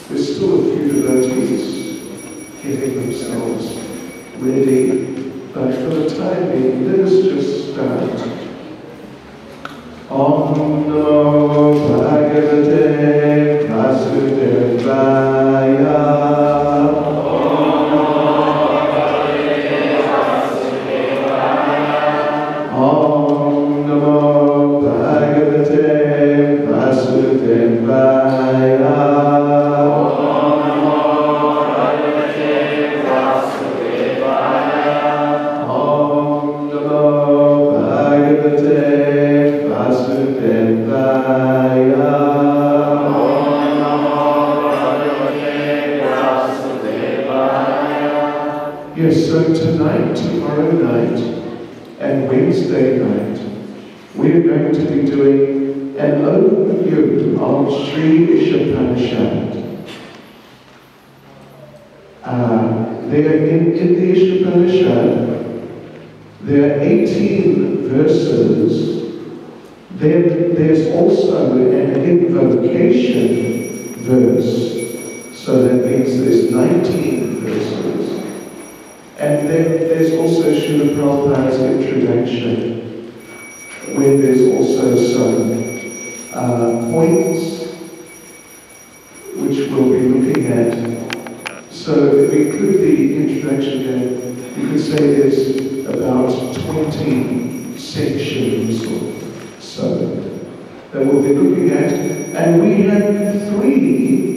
There's still a few devotees getting themselves ready, but for the time being, let us just start. Om Namo Bhagavate Vasudevaya. Om Namo Bhagavate Vasudevaya. Yes, so tonight, tomorrow night, and Wednesday night, we're going to be doing an overview of Sri Isopanisad. There in the Isopanisad, there are 18 verses. Then there's also an invocation verse, so that means there's 19 verses. And then there's also Srila Prabhupada's introduction, where there's also some points which we'll be looking at. So if we include the introduction then, you could say there's about 20 sections or so that we'll be looking at. And we have 3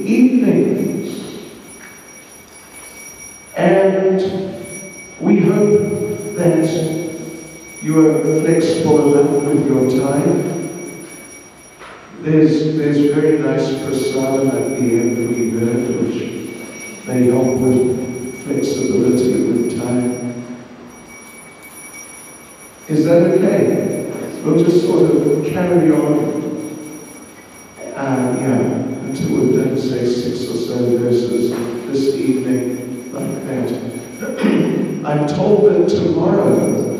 evenings. And we hope that you are flexible enough with your time. There's very nice prasadam at the end we heard, which may help with flexibility with time. Is that okay? We'll just sort of carry on, until we've done, say, 6 or so verses this evening, like that. I'm told that tomorrow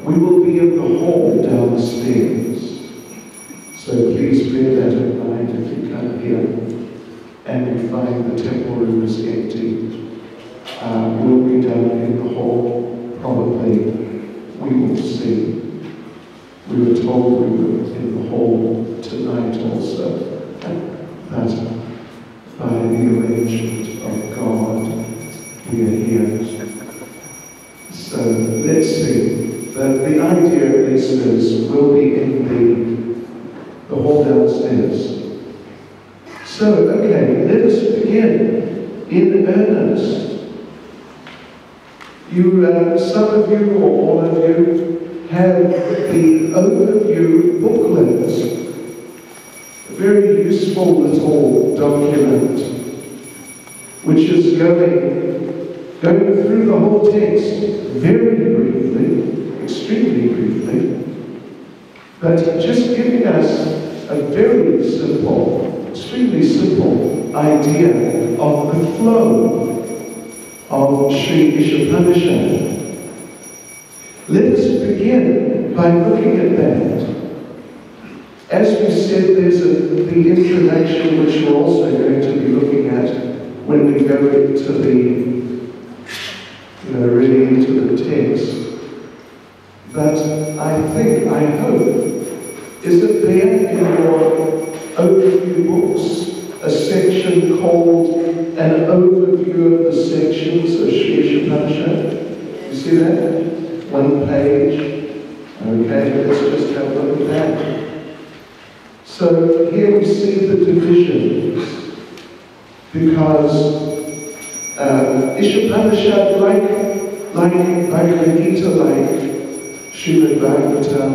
we will be in the hall downstairs. So please bear that in mind if you come here and you find the temple room is empty. We'll be down in the hall, probably. We will see. We were told we were in the hall tonight also. That by the arrangement of God, we are here. So let's see. But the idea at least is we'll be in the hall downstairs. So, okay, let us begin in earnest. Some of you or all of you have the overview booklet. A very useful little document which is going through the whole text very briefly, extremely briefly, but just giving us a very simple, extremely simple idea of the flow of Sri Isopanisad. Let us begin by looking at that. As we said, there's the introduction which we're also going to be looking at when we go into really into the text. But I hope, is it there in your overview books a section called an overview of the sections of Sri Isopanisad? You see that? One page. Okay, let's just have a look at that. So here we see the divisions, because Isopanisad, like Bhagavad Gita, like Srimad Bhagavatam,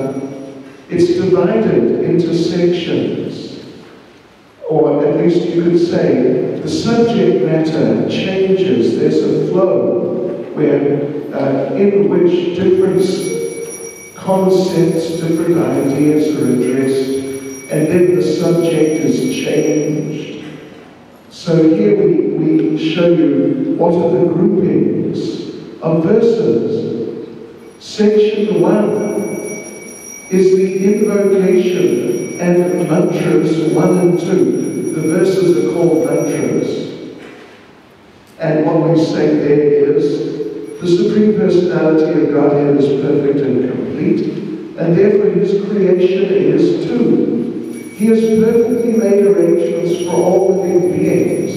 it's divided into sections, or at least you could say the subject matter changes. There's a flow where in which different concepts, different ideas are addressed, and then the subject is changed. So here we show you what are the groupings of verses. Section 1 is the invocation and mantras 1 and 2. The verses are called mantras. we say there is the supreme personality of Godhead is perfect and complete, and therefore his creation is too. He has perfectly made arrangements for all living beings.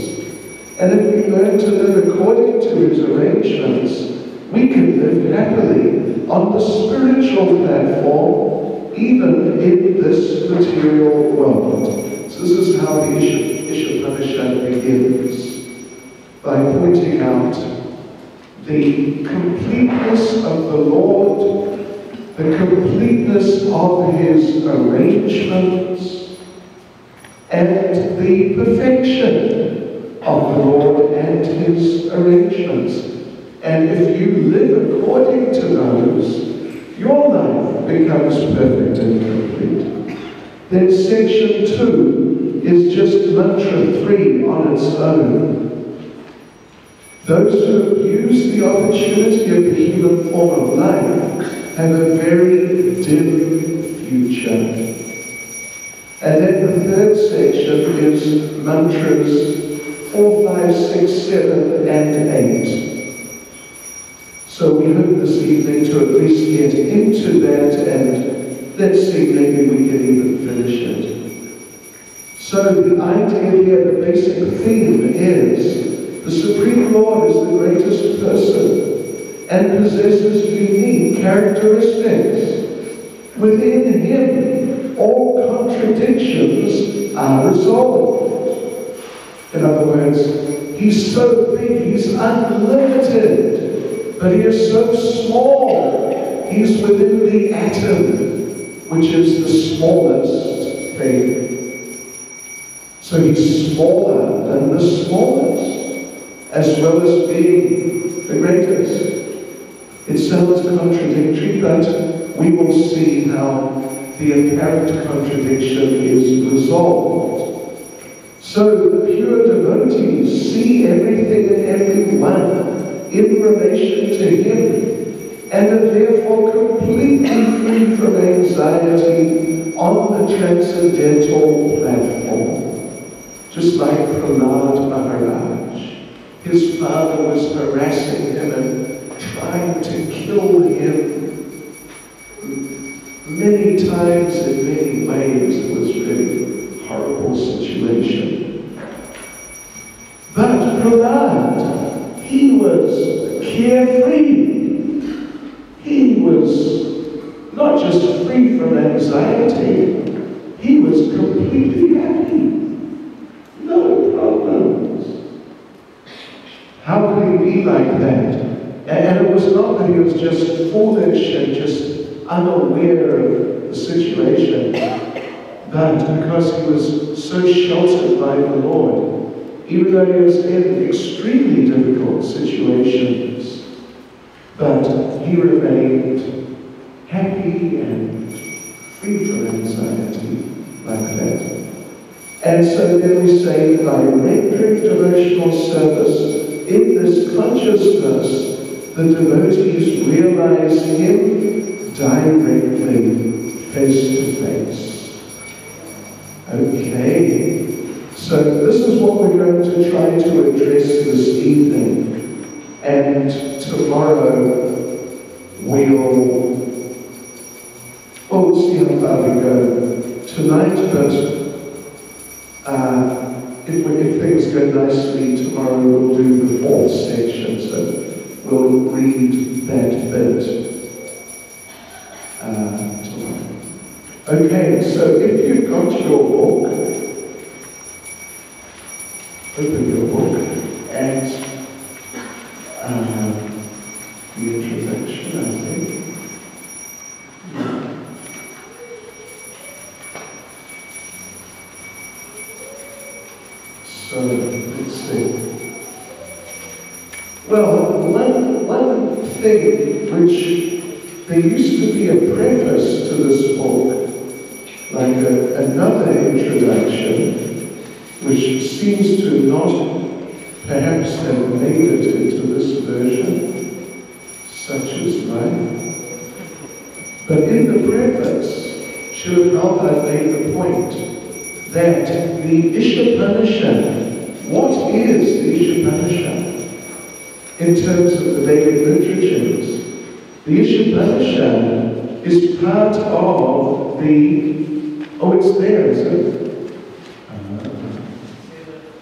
And if we learn to live according to his arrangements, we can live happily on the spiritual platform, even in this material world. So this is how the Isopanisad begins, by pointing out the completeness of the Lord, the completeness of his arrangements, and the perfection of the Lord and his arrangements. And if you live according to those, your life becomes perfect and complete. Then section 2 is just mantra 3 on its own. Those who abuse the opportunity of the human form of life have a very dim future. And then the third section is mantras 4, 5, 6, 7, and 8. So we hope this evening to at least get into that, and let's see, maybe we can even finish it. So the idea here, the basic theme is the Supreme Lord is the greatest person and possesses unique characteristics. Within him, all contradictions are resolved. In other words, he's so big, he's unlimited, but he is so small, he's within the atom, which is the smallest thing. So he's smaller than the smallest, as well as being the greatest. It sounds contradictory, but we will see how the apparent contradiction is resolved. So the pure devotees see everything and everyone in relation to him, and are therefore completely free from anxiety on the transcendental platform. Just like Prahlad Maharaj, his father was harassing him and trying to kill him many times in many ways. It was really a horrible situation. But Prahlad, he was carefree. He was not just free from anxiety, he was completely happy. No problems. How could he be like that? And it was not that he was just foolish and just unaware of the situation, but because he was so sheltered by the Lord, even though he was in extremely difficult situations, but he remained happy and free from anxiety like that. And so then we say, by rendering devotional service in this consciousness, the devotees realize him directly, face to face. Okay, so this is what we're going to try to address this evening. And tomorrow we'll see how far we go tonight, but if things go nicely, tomorrow we'll do the 4th section, so we'll read that bit tomorrow. Okay, so if you've got your book, open your book and the introduction, I think. So, let's see. Well, one thing which there used to be a preface to this book, like another introduction, which seems to not perhaps have made it into this version, such as mine. But in the preface, Srila Prabhupada made the point that the Isopanisad, what is the Isopanisad? in terms of the Vedic literatures. The Isopanisad is part of the... Oh, it's there, is it?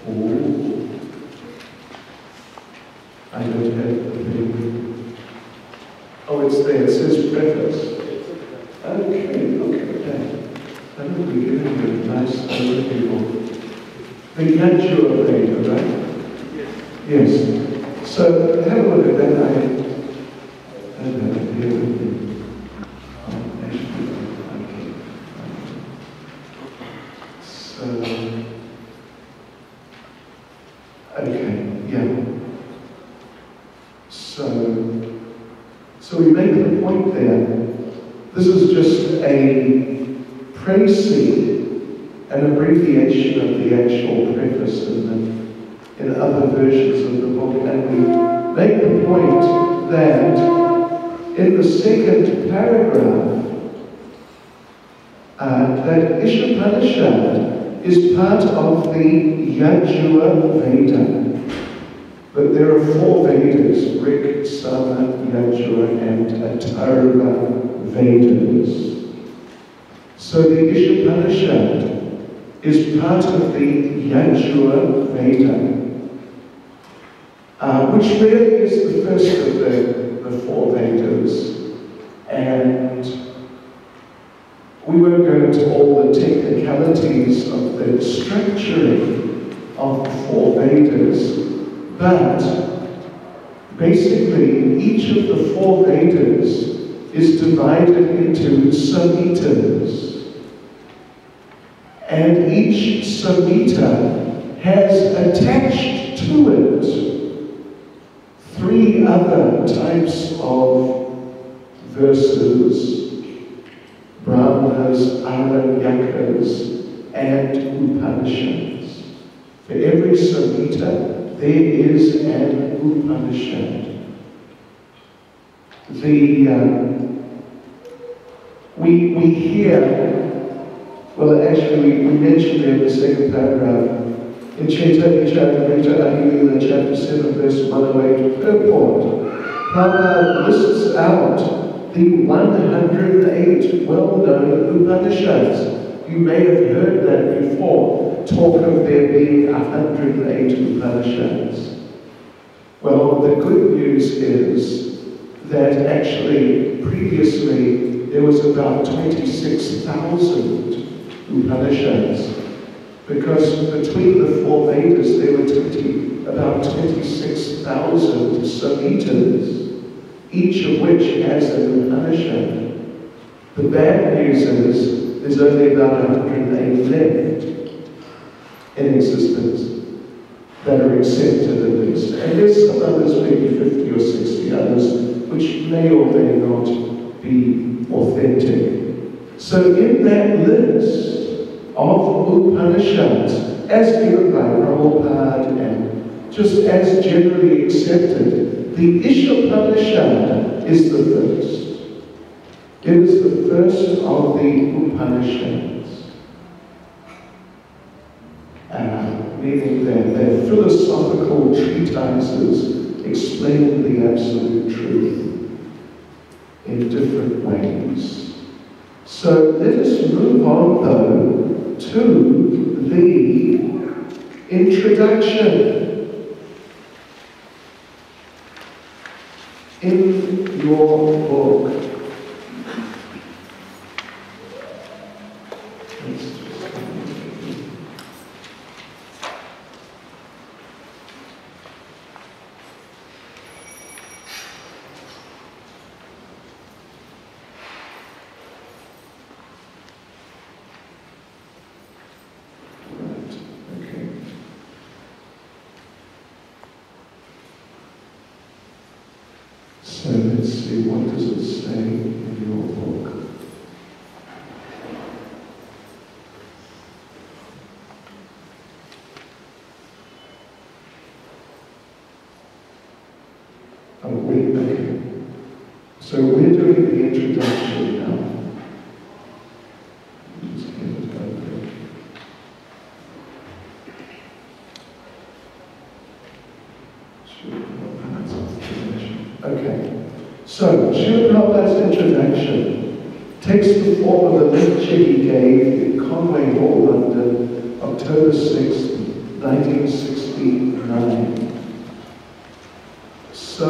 Oh. I don't have the thing. Oh, it's there. It says preface. Okay, look at that. I don't be giving you a nice overview. The Yajur Veda, right? Yes. So have a look at that. I don't have it here with me. Oh, actually, okay. So, okay, yeah. So we make the point there. This is just a précis, an abbreviation of the actual preface in other versions of the book, and we make the point that in the second paragraph, that Isopanisad is part of the Yajur Veda. But there are 4 Vedas: Rig, Sama, Yajur, and Atharva Vedas. So the Isopanisad is part of the Yajur Veda, which really is the first of the 4 Vedas. And we won't go into all the technicalities of the structuring of the 4 Vedas, but basically each of the 4 Vedas is divided into samhitas. And each samhita has attached to it 3 other types of verses: Brahmanas, Aranyakas, and Upanishads. For every samhita, there is an Upanishad. We hear, well, actually, we mentioned there in the second paragraph, in Chaitanya Charitamrita Ahimila, chapter 7, verse 108, purport, Prabhupada lists out the 108 well-known Upanishads. You may have heard that before, talk of there being 108 Upanishads. Well, the good news is that actually previously there was about 26,000 Upanishads, because between the 4 Vedas there were about 26,000 samhitas, each of which has an Upanishad. The bad news is there's only about 108 left in existence that are accepted at least. And there's some others, maybe 50 or 60 others, which may or may not be authentic. So in that list of Upanishads, as given by Prabhupada and just as generally accepted, the Isopanisad is the first. It is the first of the Upanishads. Meaning that they're philosophical treatises explaining the absolute truth in different ways. So let us move on, though, to the introduction. In your book, so let's see, what does it say in your book? Oh, okay. So we're doing the introduction now. Just get it open. Sure. Okay. So, Srila Prabhupada's introduction takes the form of a lecture he gave in Conway Hall, London, October 6th, 1969. So,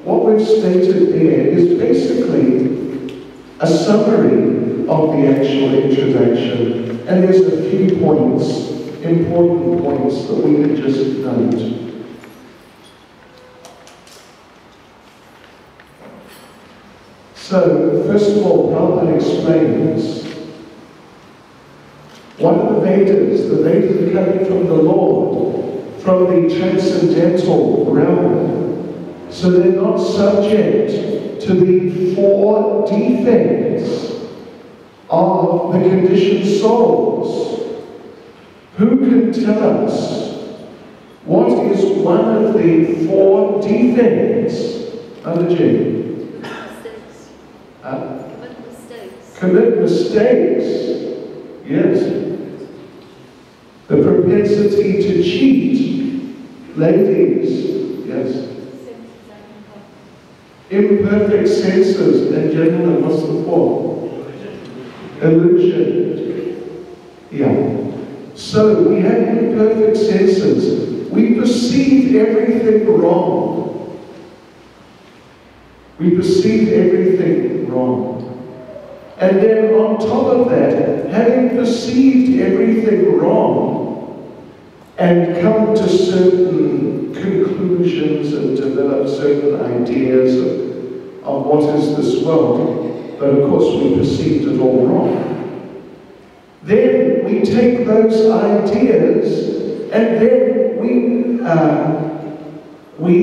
what we've stated there is basically a summary of the actual introduction, and there's a few points, important points that we can just note. So, first of all, Prabhupada explains what are the Vedas? The Vedas are coming from the Lord, from the transcendental realm. So they're not subject to the four defects of the conditioned souls. Who can tell us what is one of the four defects? Annaji? Commit mistakes. Yes. The propensity to cheat. Ladies. Yes. Imperfect senses. And gentlemen, what's the fourth? Illusion. Yeah. So we have imperfect senses. We perceive everything wrong. We perceive everything wrong. And then on top of that, having perceived everything wrong and come to certain conclusions and develop certain ideas of what is this world, but of course we perceived it all wrong. Then we take those ideas and then we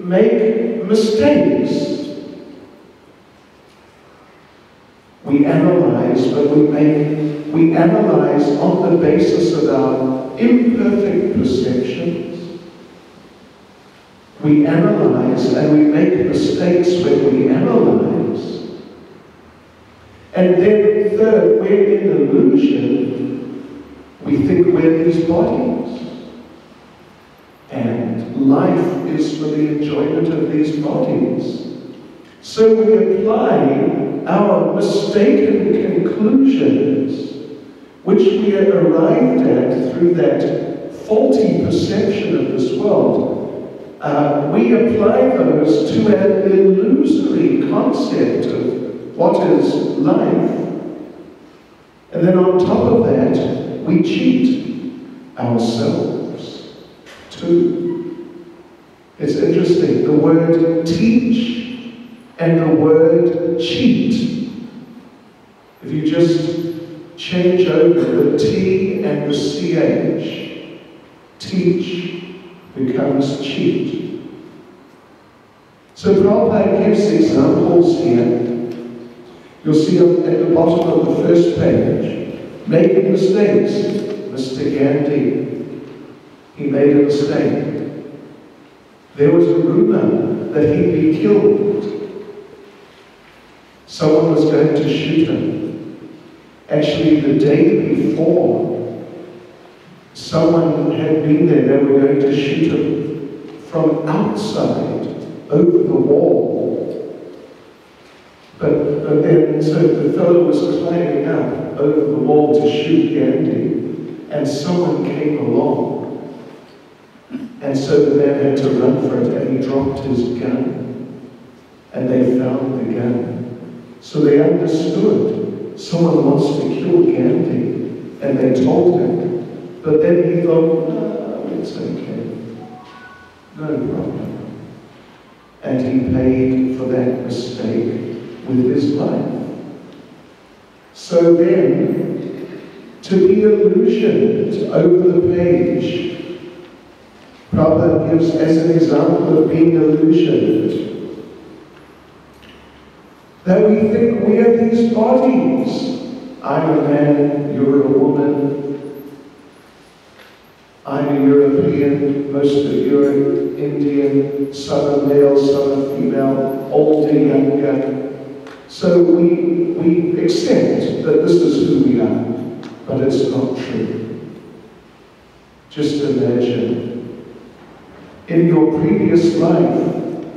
make mistakes. We analyze, but we analyze on the basis of our imperfect perceptions. We analyze and we make mistakes when we analyze. And then third, we're in illusion. We think we're these bodies. And life is for the enjoyment of these bodies. So we apply our mistaken conclusions, which we are arrived at through that faulty perception of this world, we apply those to an illusory concept of what is life. And then on top of that, we cheat ourselves too. It's interesting, the word teach and the word cheat. If you just change over the T and the CH, teach becomes cheat. So Prabhupada gives examples here. You'll see at the bottom of the first page, making mistakes. Mr. Gandhi, he made a mistake. There was a rumor that he'd be killed. Someone was going to shoot him. Actually, the day before, someone had been there. They were going to shoot him from outside, over the wall. But then, so the fellow was climbing up over the wall to shoot Gandhi, and someone came along. And so the man had to run for it, and he dropped his gun. And they found the gun. So they understood someone wants to kill Gandhi, and they told him. But then he thought, no, it's okay. No problem. And he paid for that mistake with his life. So then, to be illusioned over the page, Prabhupada gives as an example of being illusioned that we think we are these bodies. I'm a man, you're a woman. I'm a European, most of you are Indian, some are male, some are female, older, younger. So we accept that this is who we are, but it's not true. Just imagine, in your previous life,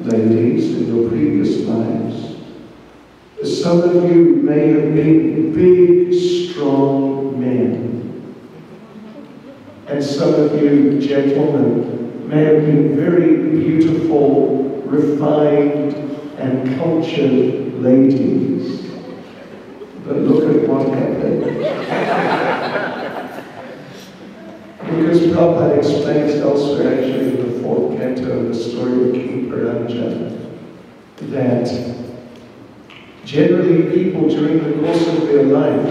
ladies, in your previous lives. Some of you may have been big, strong men. And some of you, gentlemen, may have been very beautiful, refined, and cultured ladies. But look at what happened. Because Prabhupada explains elsewhere, actually in the 4th canto of the story of King Paranja, that generally people during the course of their life,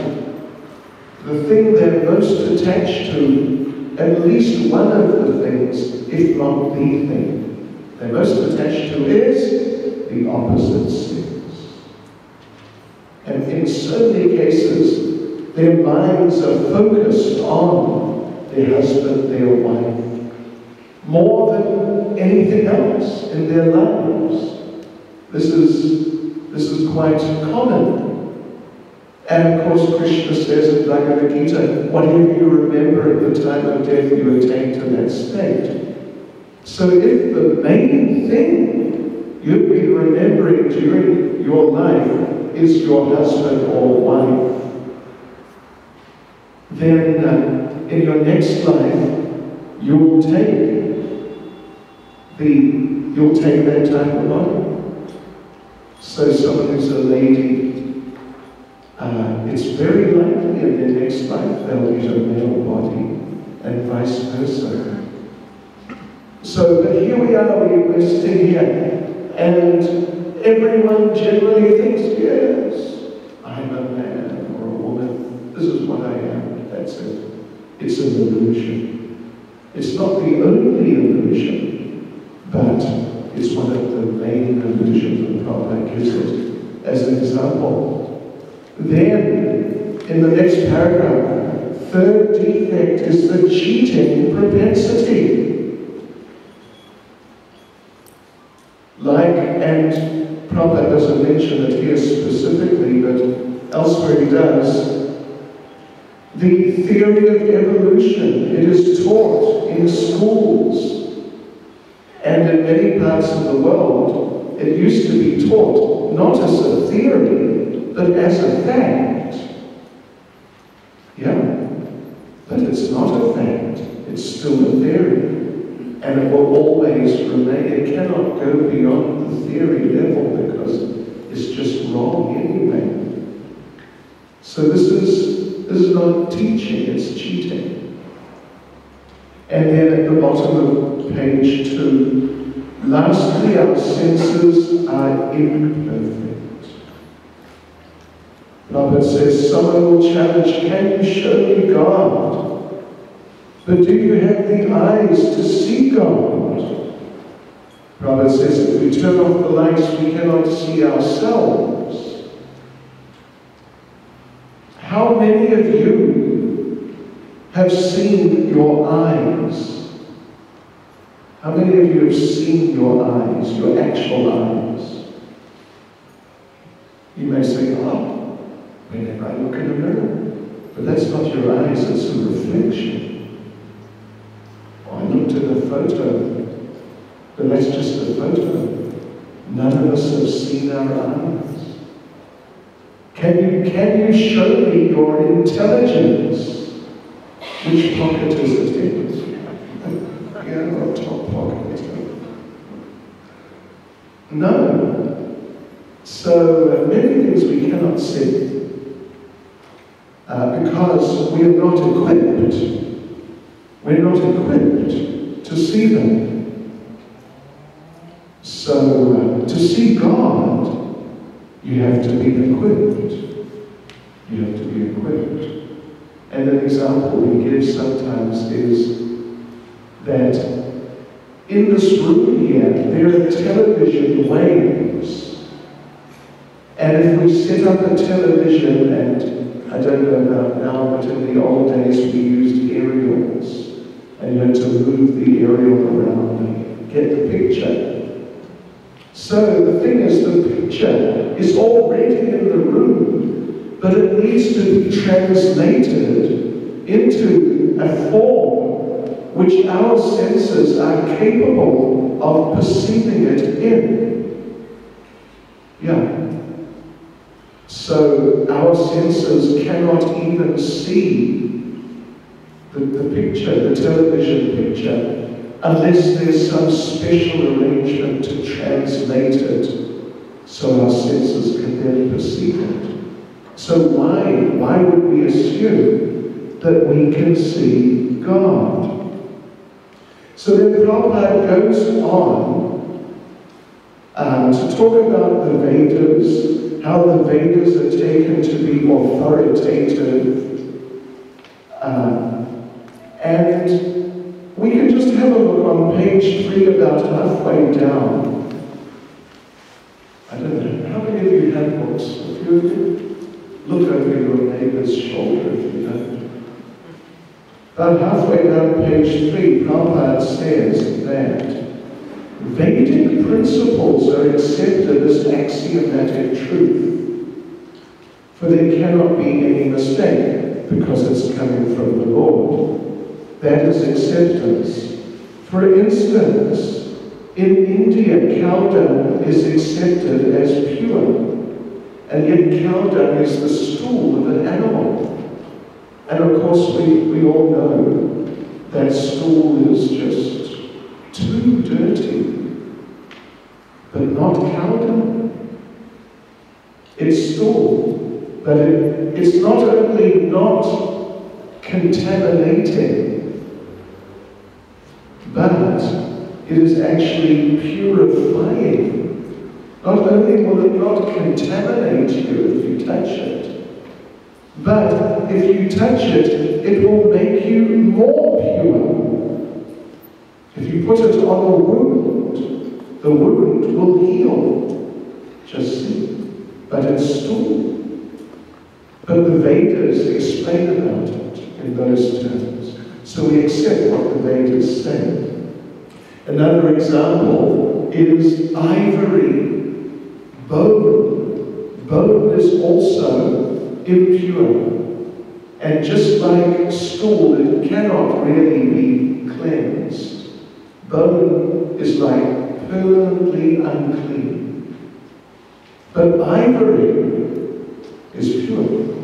the thing they're most attached to, at least one of the things, if not the thing, they're most attached to is the opposite sex. And in so many cases, their minds are focused on their husband, their wife, more than anything else in their lives. This is quite common. And of course, Krishna says in Bhagavad Gita, whatever you remember at the time of death, you attain to that state. So if the main thing you've been remembering during your life is your husband or wife, then in your next life, you'll take that type of body. So someone who's a lady, it's very likely in their next life they'll get a male body, and vice versa. So, but here we are, we're sitting here, and everyone generally thinks, yes, I'm a man or a woman, this is what I am, that's it. It's an illusion. It's not the only illusion, but it's one of the main illusions that Prabhupada gives it as an example. Then, in the next paragraph, third defect is the cheating propensity. And Prabhupada doesn't mention it here specifically, but elsewhere he does, the theory of evolution, it is taught in schools. And in many parts of the world, it used to be taught not as a theory, but as a fact. Yeah, but it's not a fact. It's still a theory. And it will always remain. It cannot go beyond the theory level because it's just wrong anyway. So this is not teaching, it's cheating. And then at the bottom of page 2, lastly, our senses are imperfect. Prabhupada says, someone will challenge, can you show me God? But do you have the eyes to see God? Prabhupada says, if we turn off the lights, we cannot see ourselves. How many of you have seen your eyes? How many of you have seen your eyes, your actual eyes? You may say, oh, whenever I look in a mirror. But that's not your eyes, it's a reflection. I looked at a photo, but that's just a photo. None of us have seen our eyes. Can you show me your intelligence? Which pocket is it in? Yeah, or top pocket. No. So many things we cannot see because we are not equipped. We're not equipped to see them. So, to see God, you have to be equipped. You have to be equipped. And an example we give sometimes is that in this room here, there are television waves. And if we set up a television, and I don't know about now, but in the old days we used aerials. And you had to move the aerial around and get the picture. So the thing is, the picture is already in the room, but it needs to be translated into a form which our senses are capable of perceiving it in. Yeah. So our senses cannot even see the picture, the television picture, unless there's some special arrangement to translate it so our senses can then perceive it. So why would we assume that we can see God? So then Prabhupada goes on to talk about the Vedas, how the Vedas are taken to be authoritative, and we can just have a look on page 3, about halfway down. I don't know, how many of you have books? A few of you? Look over your neighbor's shoulder if you don't. About halfway down page 3, Prabhupada says that Vedic principles are accepted as axiomatic truth, for there cannot be any mistake because it's coming from the Lord. That is acceptance. For instance, in India, cow dung is accepted as pure, and yet cow dung is the stool of an animal. And of course, we all know that stool is just too dirty, but not cow dung. It's stool, but it's not only not contaminating, but it is actually purifying. Not only will it not contaminate you if you touch it, but if you touch it, it will make you more pure. If you put it on a wound, the wound will heal. Just see. But it's stool. But the Vedas explain about it in those terms. So we accept what the Vedas say. Another example is ivory. Bone. Bone is also impure. And just like stool, it cannot really be cleansed. Bone is like permanently unclean. But ivory is pure.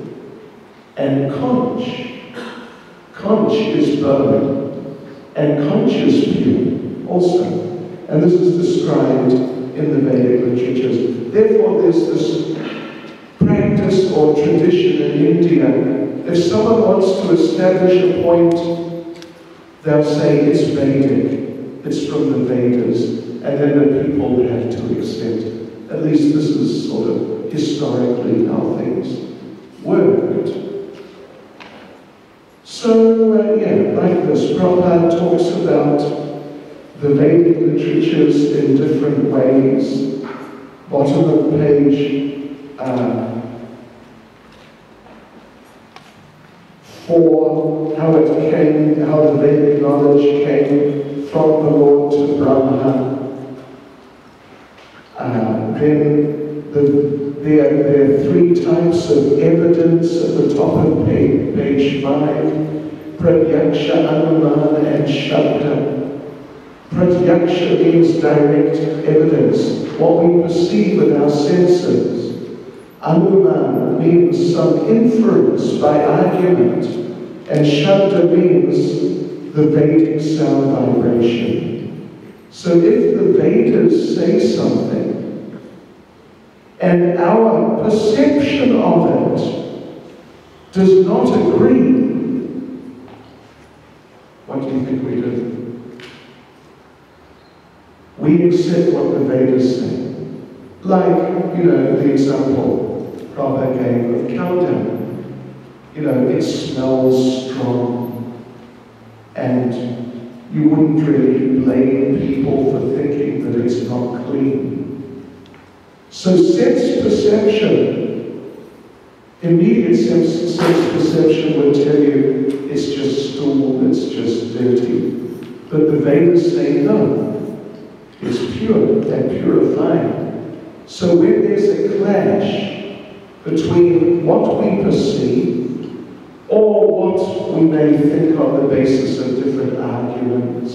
And conch is bone. And conch is pure also. And this is described in the Vedic literatures. Therefore, there's this practice or tradition in India. If someone wants to establish a point, they'll say it's Vedic, it's from the Vedas, and then the people have to accept. At least this is sort of historically how things worked. So, like this, Prabhupada talks about the Vedic literatures in different ways. Bottom of page 4, how the Vedic knowledge came from the Lord to Brahma. Then there are 3 types of evidence at the top of page 5, Pratyaksha, Anumana, and Shabda. Pratyaksha means direct evidence, what we perceive with our senses. Anumana means some inference by argument, and Shabda means the Vedic sound vibration. So if the Vedas say something, and our perception of it does not agree, what do you think we do? We accept what the Vedas say. Like, the example Prabhupada gave of cow dung. It smells strong. And you wouldn't really blame people for thinking that it's not clean. So sense perception, immediate sense perception would tell you it's just stool, it's just dirty. But the Vedas say no. It's pure and purifying. So when there's a clash between what we perceive or what we may think on the basis of different arguments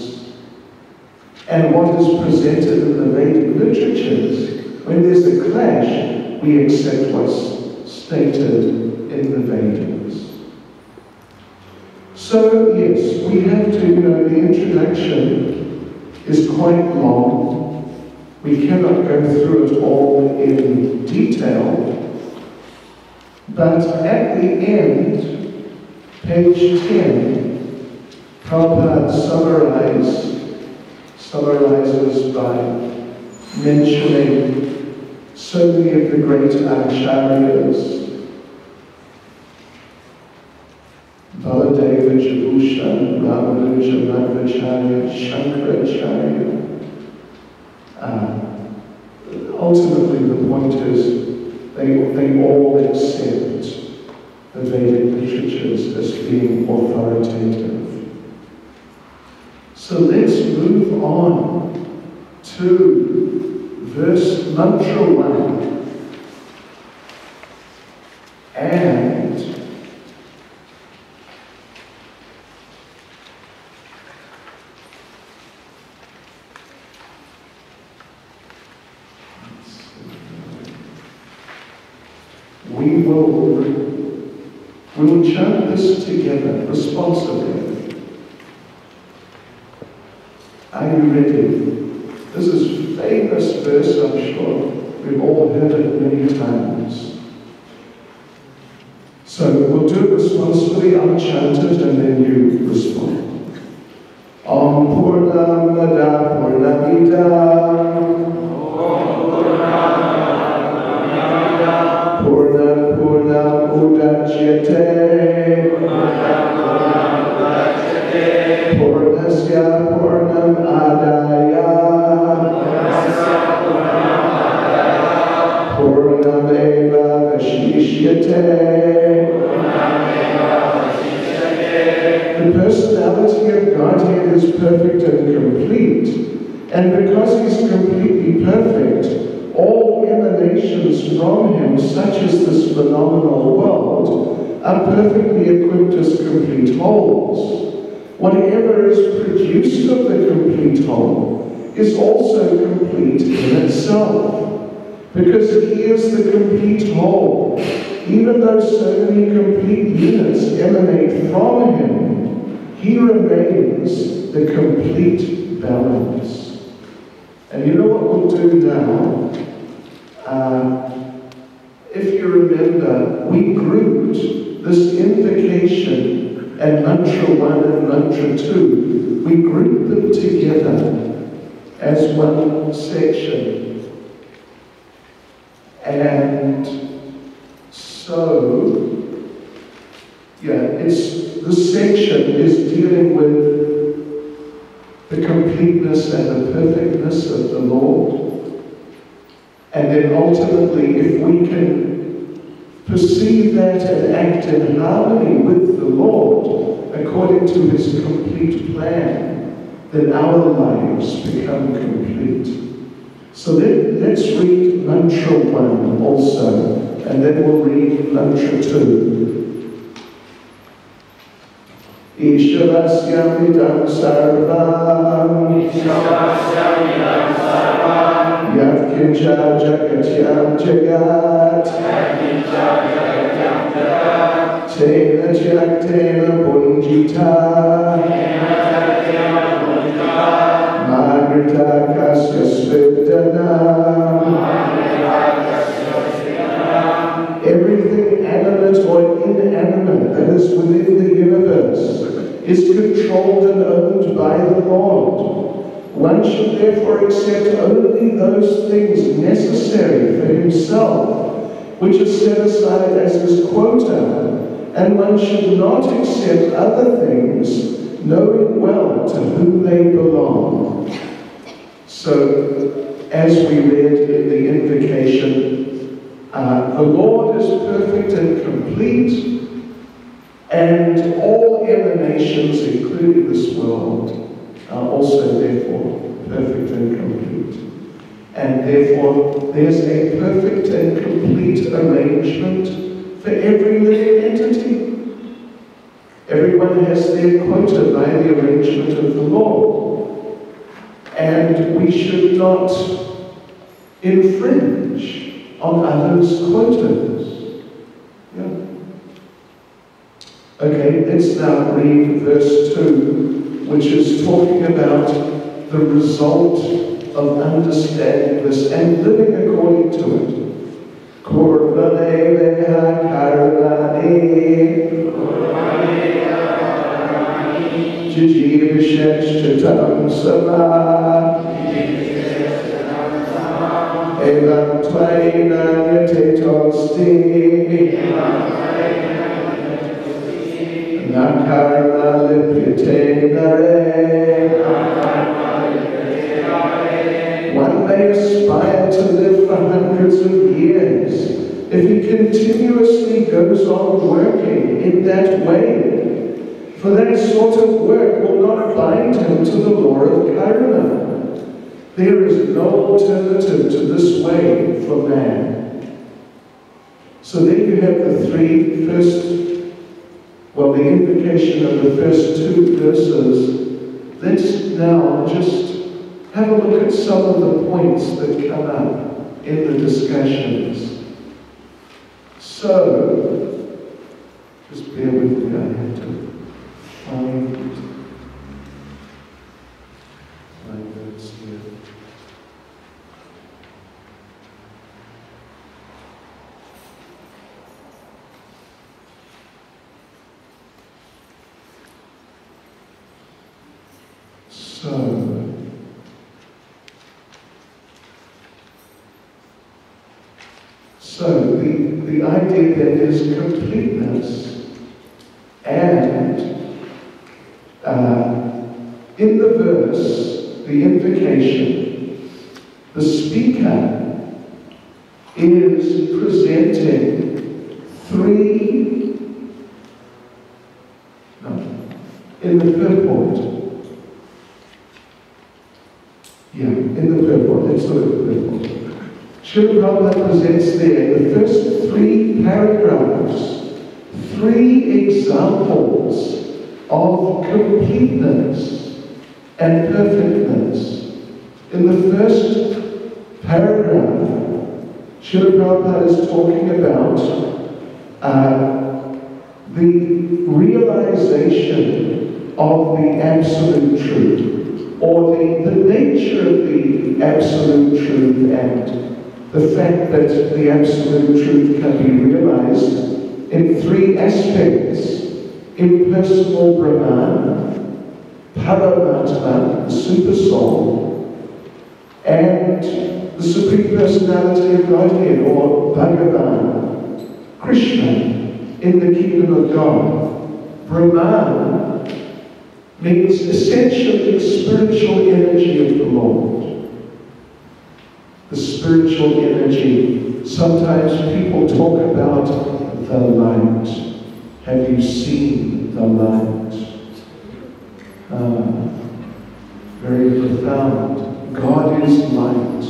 and what is presented in the Vedic literatures, when there's a clash, we accept what's stated in the Vedas. So yes, we have to, the introduction is quite long. We cannot go through it all in detail. But at the end, page 10, Prabhupada summarizes by mentioning so many of the great acharyas, Baladeva, Jabusha, Ramanuja, Madhvacharya, Shankaracharya. Ultimately, the point is they all accept the Vedic literatures as being authoritative. So let's move on to verse mantra 1. And we will chant this together responsibly. Are you ready? This is a famous verse, I'm sure. We've all heard it many times. So we'll do it responsibly. I'll chant it and then you respond. Om Purnamada Purnamidam Purnam Udachyate Purnasya Purnam Adaya Purnameva Vashishyate. The personality of Godhead is perfect and complete, and because He's completely perfect, all emanations from Him, such as this phenomenal world, are perfectly equipped as complete wholes. Whatever is produced of the complete whole is also complete in itself, because He is the complete whole. Even though so many complete units emanate from Him, He remains the complete balance. And you know what we'll do now? If you remember, we grouped this invocation and mantra 1 and mantra 2, we grouped them together as one section. And so, this section is dealing with the completeness and the perfectness of the Lord. And then ultimately, if we can perceive that and act in harmony with the Lord, according to His complete plan, then our lives become complete. So let's read mantra 1 also, and then we'll read mantra 2. Ishvarasyamidam sarvam Yat kincha jagatyam jagat Tena jaktena punjita Magrita kasya svedana. Everything animate or inanimate that is within the universe is controlled and owned by the Lord. One should therefore accept only those things necessary for himself, which is set aside as his quota, and one should not accept other things, knowing well to whom they belong. So, as we read in the invocation, the Lord is perfect and complete, and all emanations, including this world, are also therefore perfect and complete. And therefore, there's a perfect and complete arrangement for every living entity. everyone has their quota by the arrangement of the Lord. And we should not infringe on others' quotas. Yeah. Okay, let's now read verse 2, which is talking about the result of understanding this and living according to it. Evan twaina netetosti nakarma lipitenare. One may aspire to live for hundreds of years if he continuously goes on working in that way. For that sort of work will not bind him to the law of karma. There is no alternative to this way for man. So there you have the the invocation of the first two verses. Let's now just have a look at some of the points that come up in the discussions. So, just bear with me, I have to find my notes here. So the idea then is completeness, and in the verse, the invocation, the speaker is presenting in the purport. In the purport, let's look at the purport. Srila Prabhupada presents there the first 3 paragraphs, 3 examples of completeness and perfectness. In the first paragraph, Srila Prabhupada is talking about the realization of the absolute truth, or the nature of the absolute truth, and the fact that the absolute truth can be realized in 3 aspects: impersonal Brahman, Paramatma, the super soul, and the Supreme Personality of Godhead, or Bhagavan, Krishna, in the kingdom of God. Brahman means essentially the spiritual energy of the Lord. The spiritual energy. Sometimes people talk about the light. Have you seen the light? Very profound. God is light.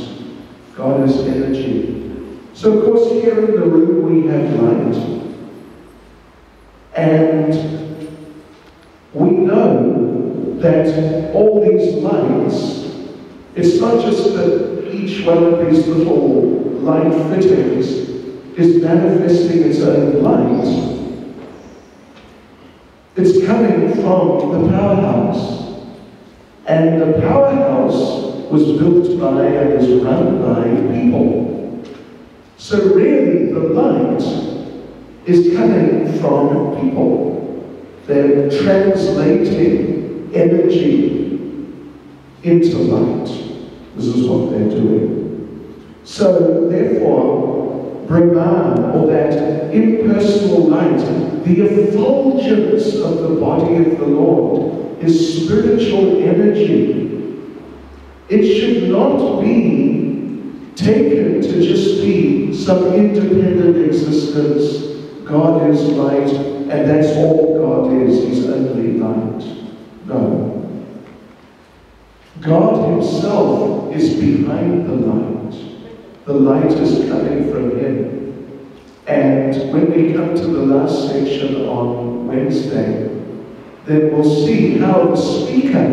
God is energy. So of course here in the room we have light. And we know that all these lights, it's not just that each one of these little light fittings is manifesting its own light. It's coming from the powerhouse. And the powerhouse was built by and is run by people. So really the light is coming from people. They're translating energy into light. This is what they're doing. So therefore, Brahman, or that impersonal light, the effulgence of the body of the Lord, is spiritual energy. It should not be taken to just be some independent existence. God is light, and that's all God is. He's only light. No. God himself is behind the light. The light is coming from him. And when we come to the last section on Wednesday, then we'll see how the speaker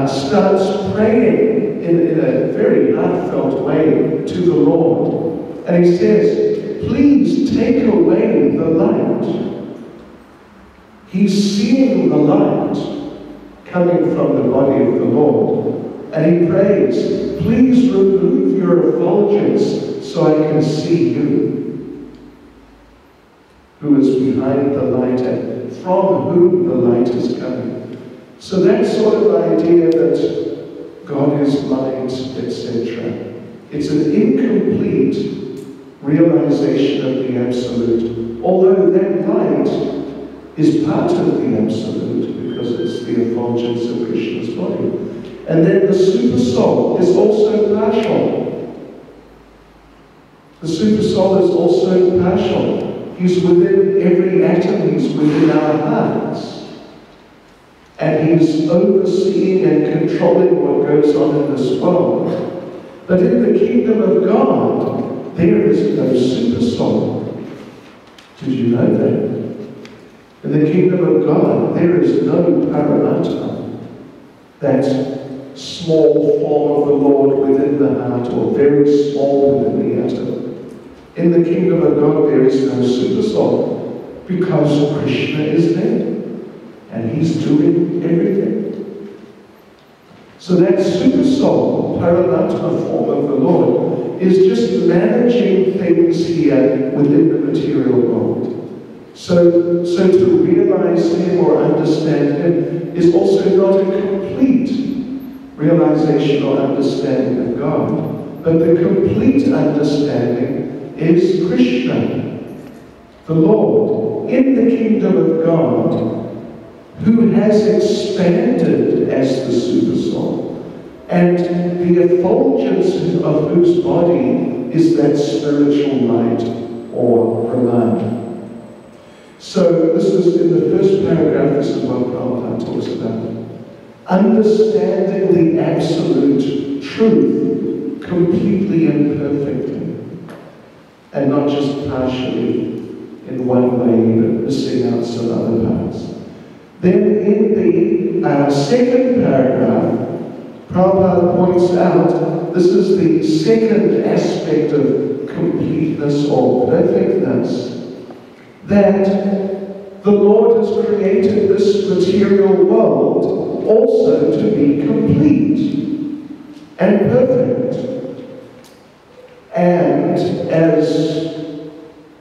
starts praying in a very heartfelt way to the Lord. And he says, please take away the light. He's seeing the light coming from the body of the Lord. And he prays, please remove your effulgence so I can see you, who is behind the light and from whom the light is coming. So that sort of idea that God is light, etc. It's an incomplete realization of the absolute, although that light is part of the absolute because it's the effulgence of Krishna's body. And then the super soul is also partial. The super soul is also partial. He's within every atom, he's within our hearts. And he's overseeing and controlling what goes on in this world. But in the kingdom of God, there is no super soul. Did you know that? In the kingdom of God, there is no Paramatma, that small form of the Lord within the heart, or very small within the atom. In the kingdom of God, there is no super soul, because Krishna is there. And he's doing everything. So that super soul, Paramatma form of the Lord, is just managing things here within the material world. So to realize him or understand him is also not a complete realization or understanding of God. But the complete understanding is Krishna, the Lord, in the kingdom of God, who has expanded as the super soul, and the effulgence of whose body is that spiritual light or Brahman. So this is in the first paragraph, this is what Prabhupada talks about. Understanding the absolute truth completely and perfectly, and not just partially in one way, but missing out some other parts. Then in the second paragraph, Prabhupada points out, this is the second aspect of completeness or perfectness, that the Lord has created this material world also to be complete and perfect. And as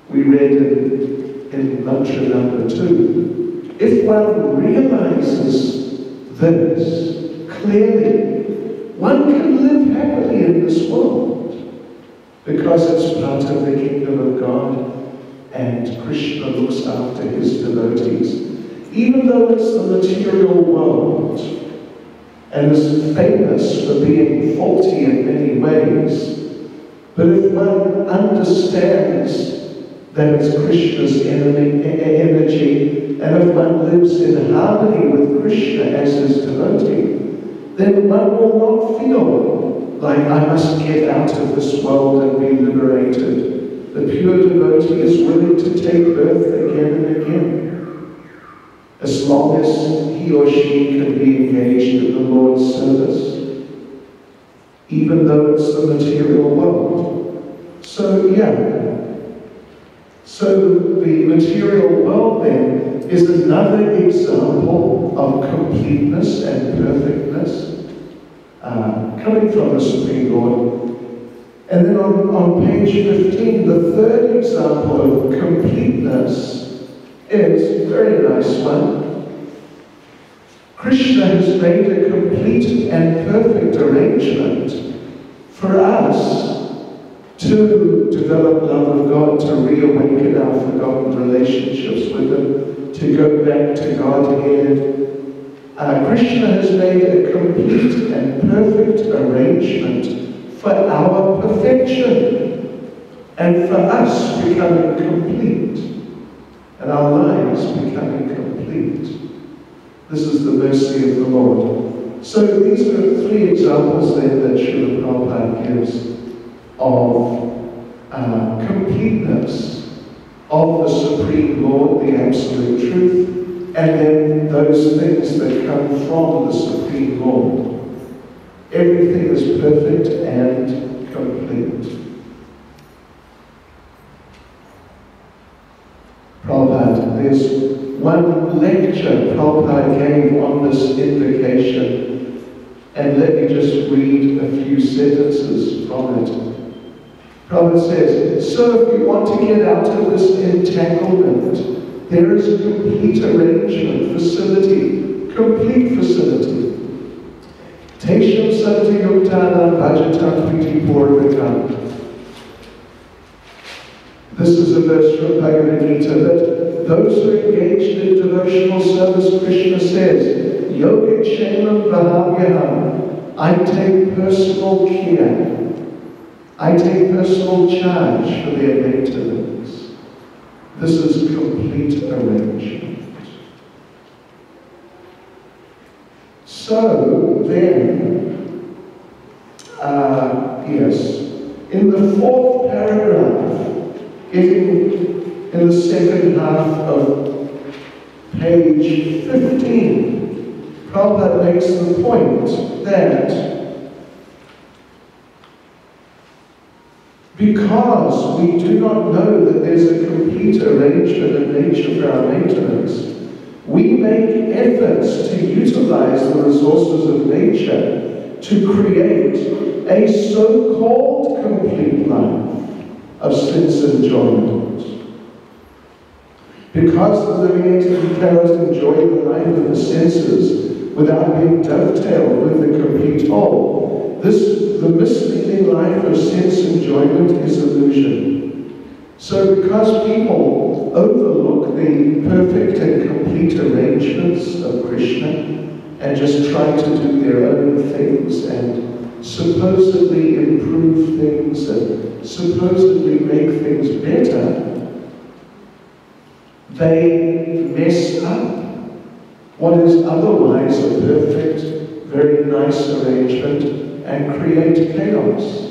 we read in mantra number 2, if one realizes this clearly, one can live happily in this world because it's part of the kingdom of God and Krishna looks after his devotees. Even though it's the material world and is famous for being faulty in many ways, but if one understands that it's Krishna's energy, and if one lives in harmony with Krishna as his devotee, then one will not feel like I must get out of this world and be liberated. The pure devotee is willing to take birth again and again, as long as he or she can be engaged in the Lord's service, even though it's the material world. So the material world then is another example of completeness and perfectness coming from the Supreme Lord. And then on page 15, the third example of completeness is a very nice one. Krishna has made a complete and perfect arrangement for us to develop love of God, to reawaken our forgotten relationships with Him, to go back to Godhead. Krishna has made a complete and perfect arrangement for our perfection and for us becoming complete and our lives becoming complete. This is the mercy of the Lord. So these are three examples then that Srila Prabhupada gives of completeness of the Supreme Lord, the Absolute Truth, and then those things that come from the Supreme Lord. Everything is perfect and complete. Prabhupada, there's one lecture Prabhupada gave on this invocation, and let me just read a few sentences from it. Prabhupada says, so if you want to get out of this entanglement, there is a complete arrangement, complete facility. Tesham Santi Yuktana Bhajatam Priti Purvakam. This is a verse from Bhagavad Gita that those who are engaged in devotional service, Krishna says, Yoga Kshamam Vahavyaham. I take personal care. I take personal charge for their maintenance. This is complete arrangement. So then, yes, in the fourth paragraph, in the second half of page 15, Prabhupada makes the point that because we do not know that there's a complete arrangement in nature for our maintenance, we make efforts to utilize the resources of nature to create a so-called complete life of sense enjoyment. Because the living entity cannot enjoy the life of the senses without being dovetailed with the complete whole, the misleading life of sense enjoyment is illusion. So because people overlook the perfect and complete arrangements of Krishna and just try to do their own things and supposedly improve things and supposedly make things better, they mess up what is otherwise a perfect, very nice arrangement and create chaos.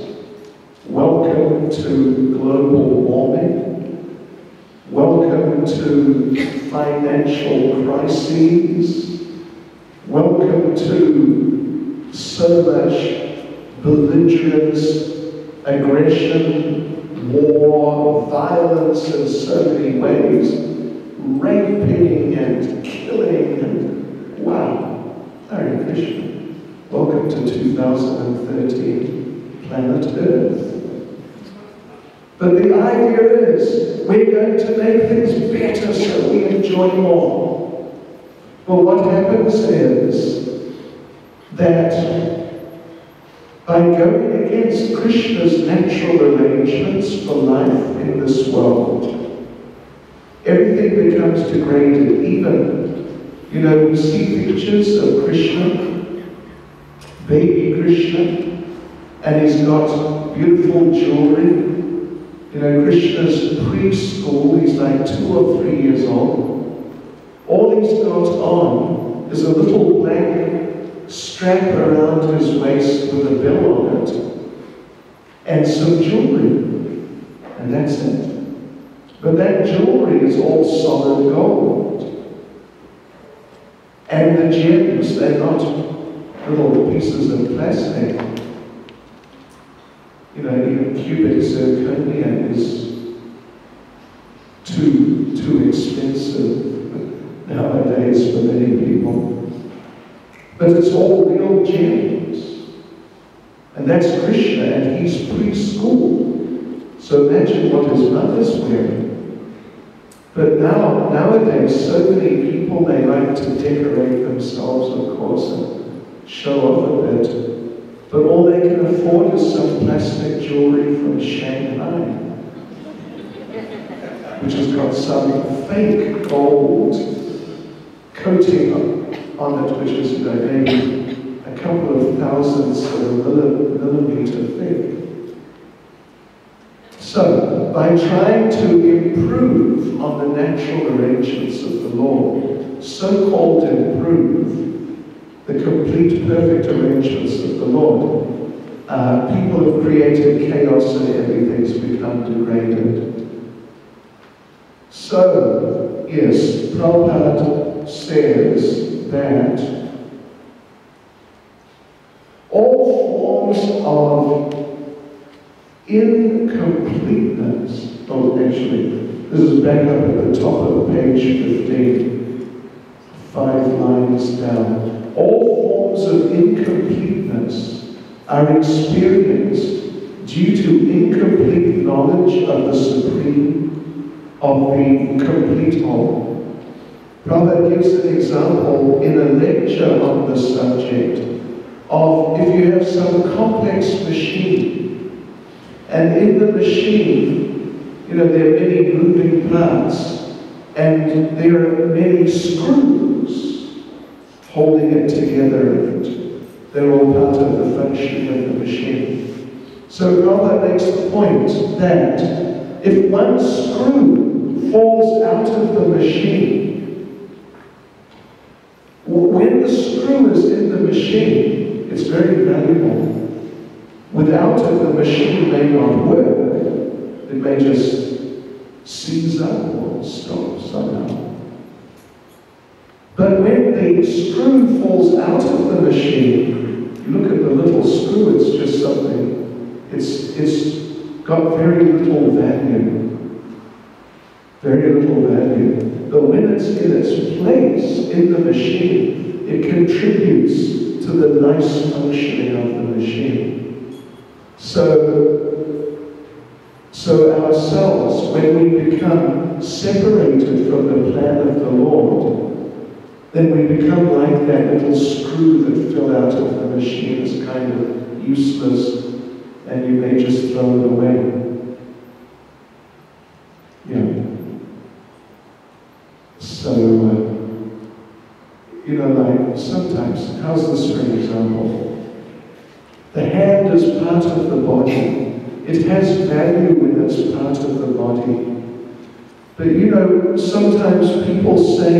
Welcome to global warming. Welcome to financial crises. Welcome to so much belligerence, aggression, war, violence in so many ways, raping and killing, and wow, Hare Krishna. Welcome to 2013, planet Earth. But the idea is, we're going to make things better so we enjoy more. But what happens is that by going against Krishna's natural arrangements for life in this world, everything becomes degraded. Even, we see pictures of Krishna, baby Krishna, and he's got beautiful jewelry. Krishna's preschool, he's like 2 or 3 years old. All he's got on is a little black strap around his waist with a bell on it, and some jewelry, and that's it. But that jewelry is all solid gold. And the gems, they're not little pieces of plastic. Even cubic zirconia is too expensive nowadays for many people. But it's all real gems. And that's Krishna, and he's preschool. So imagine what his mother's wearing. But nowadays, so many people, they like to decorate themselves, of course, and show off a bit. But all they can afford is some plastic jewelry from Shanghai, which has got some fake gold coating on it, which is maybe a couple of thousandths of a millimeter thick. So, by trying to improve on the natural arrangements of the Lord, so-called improve, the complete, perfect arrangements of the Lord, people have created chaos and everything's become degraded. So, yes, Prabhupada says that all forms of incompleteness, this is back up at the top of page 15, 5 lines down. All forms of incompleteness are experienced due to incomplete knowledge of the Supreme, of the complete whole. Prabhupada gives an example in a lecture on the subject of if you have some complex machine, and in the machine, there are many moving parts, and there are many screws holding it together, and they're all part of the functioning of the machine. So Prabhupada makes the point that if one screw falls out of the machine, when the screw is in the machine, it's very valuable. Without it, the machine may not work. It may just seize up or stop somehow. But when the screw falls out of the machine, you look at the little screw, it's just something, it's got very little value. Very little value. But when it's in its place in the machine, it contributes to the nice functioning of the machine. So ourselves, when we become separated from the plan of the Lord, then we become like that little screw that fell out of the machine, is kind of useless, and you may just throw it away. So, like sometimes, how's this for an example? The hand is part of the body. It has value when it's part of the body. But sometimes people say,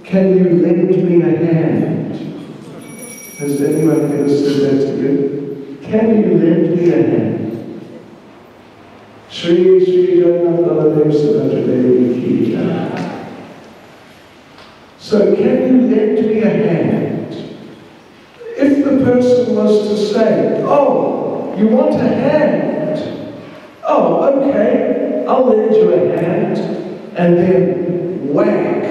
"Can you lend me a hand?" Has anyone ever said that to you? Can you lend me a hand? Shri Jagannath Baladev Subhadra Ki Jai. So, can you lend me a hand? If the person was to say, "Oh, you want a hand? Oh, okay, I'll lend you a hand," and then whack.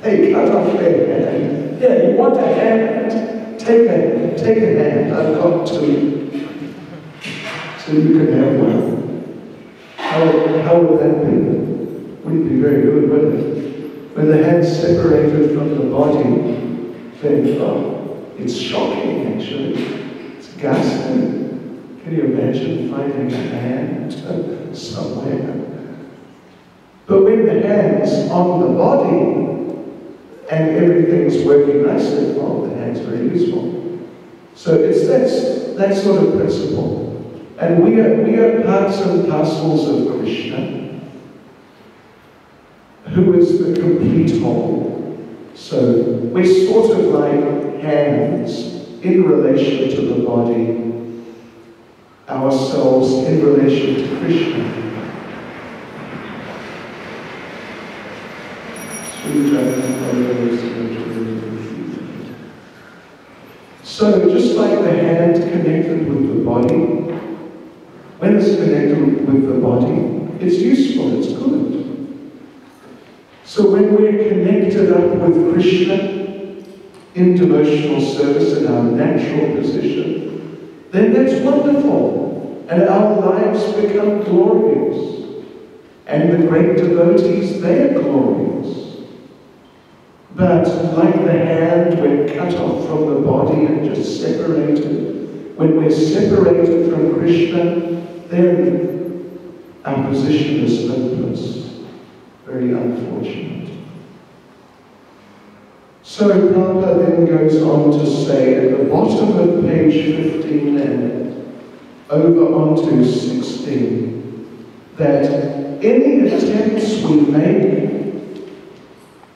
Hey, cut off their hand. Yeah, you want a hand? Take a hand. I've got two. So you can have one. How would that be? Wouldn't be very good, would it? When the hand's separated from the body, then, it's shocking actually. It's ghastly. Can you imagine finding a hand somewhere? But when the hand's on the body and everything's working nicely, well, the hand's very useful. So it's that sort of principle. And we are parts and parcels of Krishna, who is the complete whole. So we're sort of like hands in relation to the body, ourselves in relation to Krishna. So just like the hand connected with the body, when it's connected with the body, it's useful, it's good. So when we're connected up with Krishna in devotional service in our natural position, then that's wonderful. And our lives become glorious. And the great devotees, they are glorious. But like the hand, we're cut off from the body and just separated. When we're separated from Krishna, then our position is hopeless. Very unfortunate. So Prabhupada then goes on to say at the bottom of page 15 and over onto 16 that any attempts we make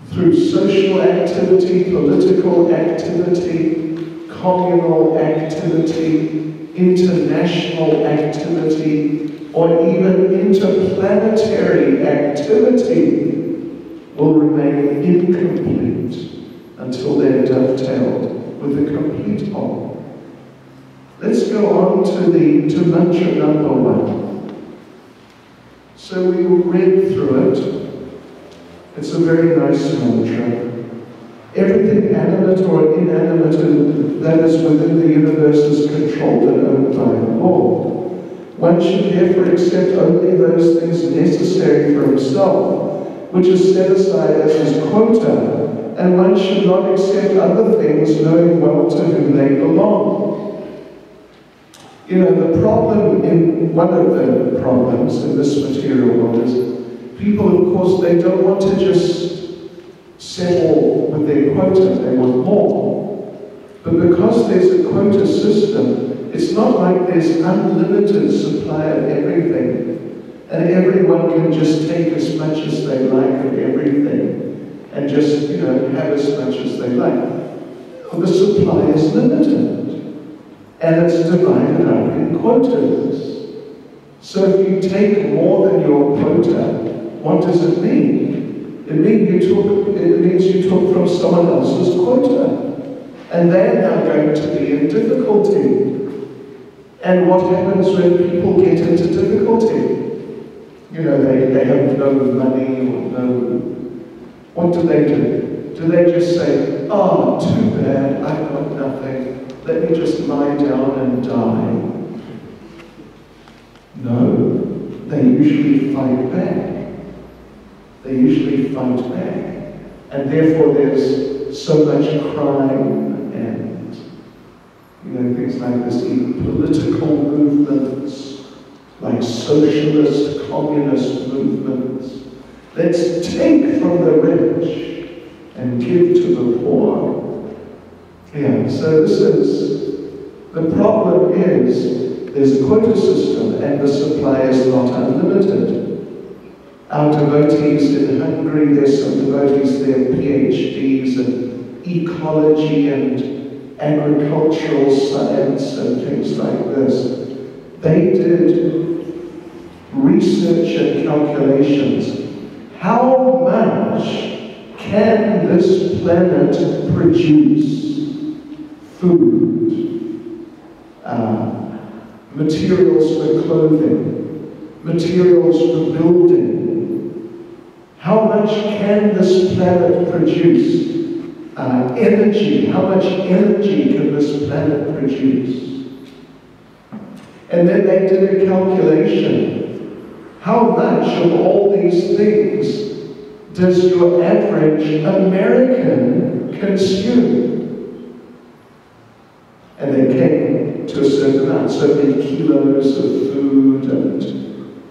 through social activity, political activity, communal activity, international activity, or even interplanetary activity will remain incomplete until they're dovetailed with the complete whole. Let's go on to mantra number 1. So we will read through it. It's a very nice mantra. Everything animate or inanimate that is within the universe is controlled and owned by the Lord. One should therefore accept only those things necessary for himself, which is set aside as his quota, and one should not accept other things, knowing well to whom they belong. You know, one of the problems in this material world is people, of course, they don't want to just settle with their quota, they want more. But because there's a quota system, it's not like there's unlimited supply of everything, and everyone can just take as much as they like of everything, and just, have as much as they like. Well, the supply is limited, and it's divided up in quotas. So if you take more than your quota, what does it mean? It means you took from someone else's quota. And they're now going to be in difficulty. And what happens when people get into difficulty? They have no money or no... What do? Do they just say, oh, too bad, I've got nothing. Let me just lie down and die? No, they usually fight back. They usually fight back. And therefore there's so much crime and, things like this, even political movements, like socialist, communist movements. Let's take from the rich and give to the poor. Yeah, so the problem is, there's a quota system and the supply is not unlimited. Our devotees in Hungary, there's some devotees there, PhDs in ecology and agricultural science and things like this. They did research and calculations. How much can this planet produce? Food, materials for clothing, materials for building. How much can this planet produce? Energy. How much energy can this planet produce? And then they did a calculation. How much of all these things does your average American consume? And they came to a certain amount, so many kilos of food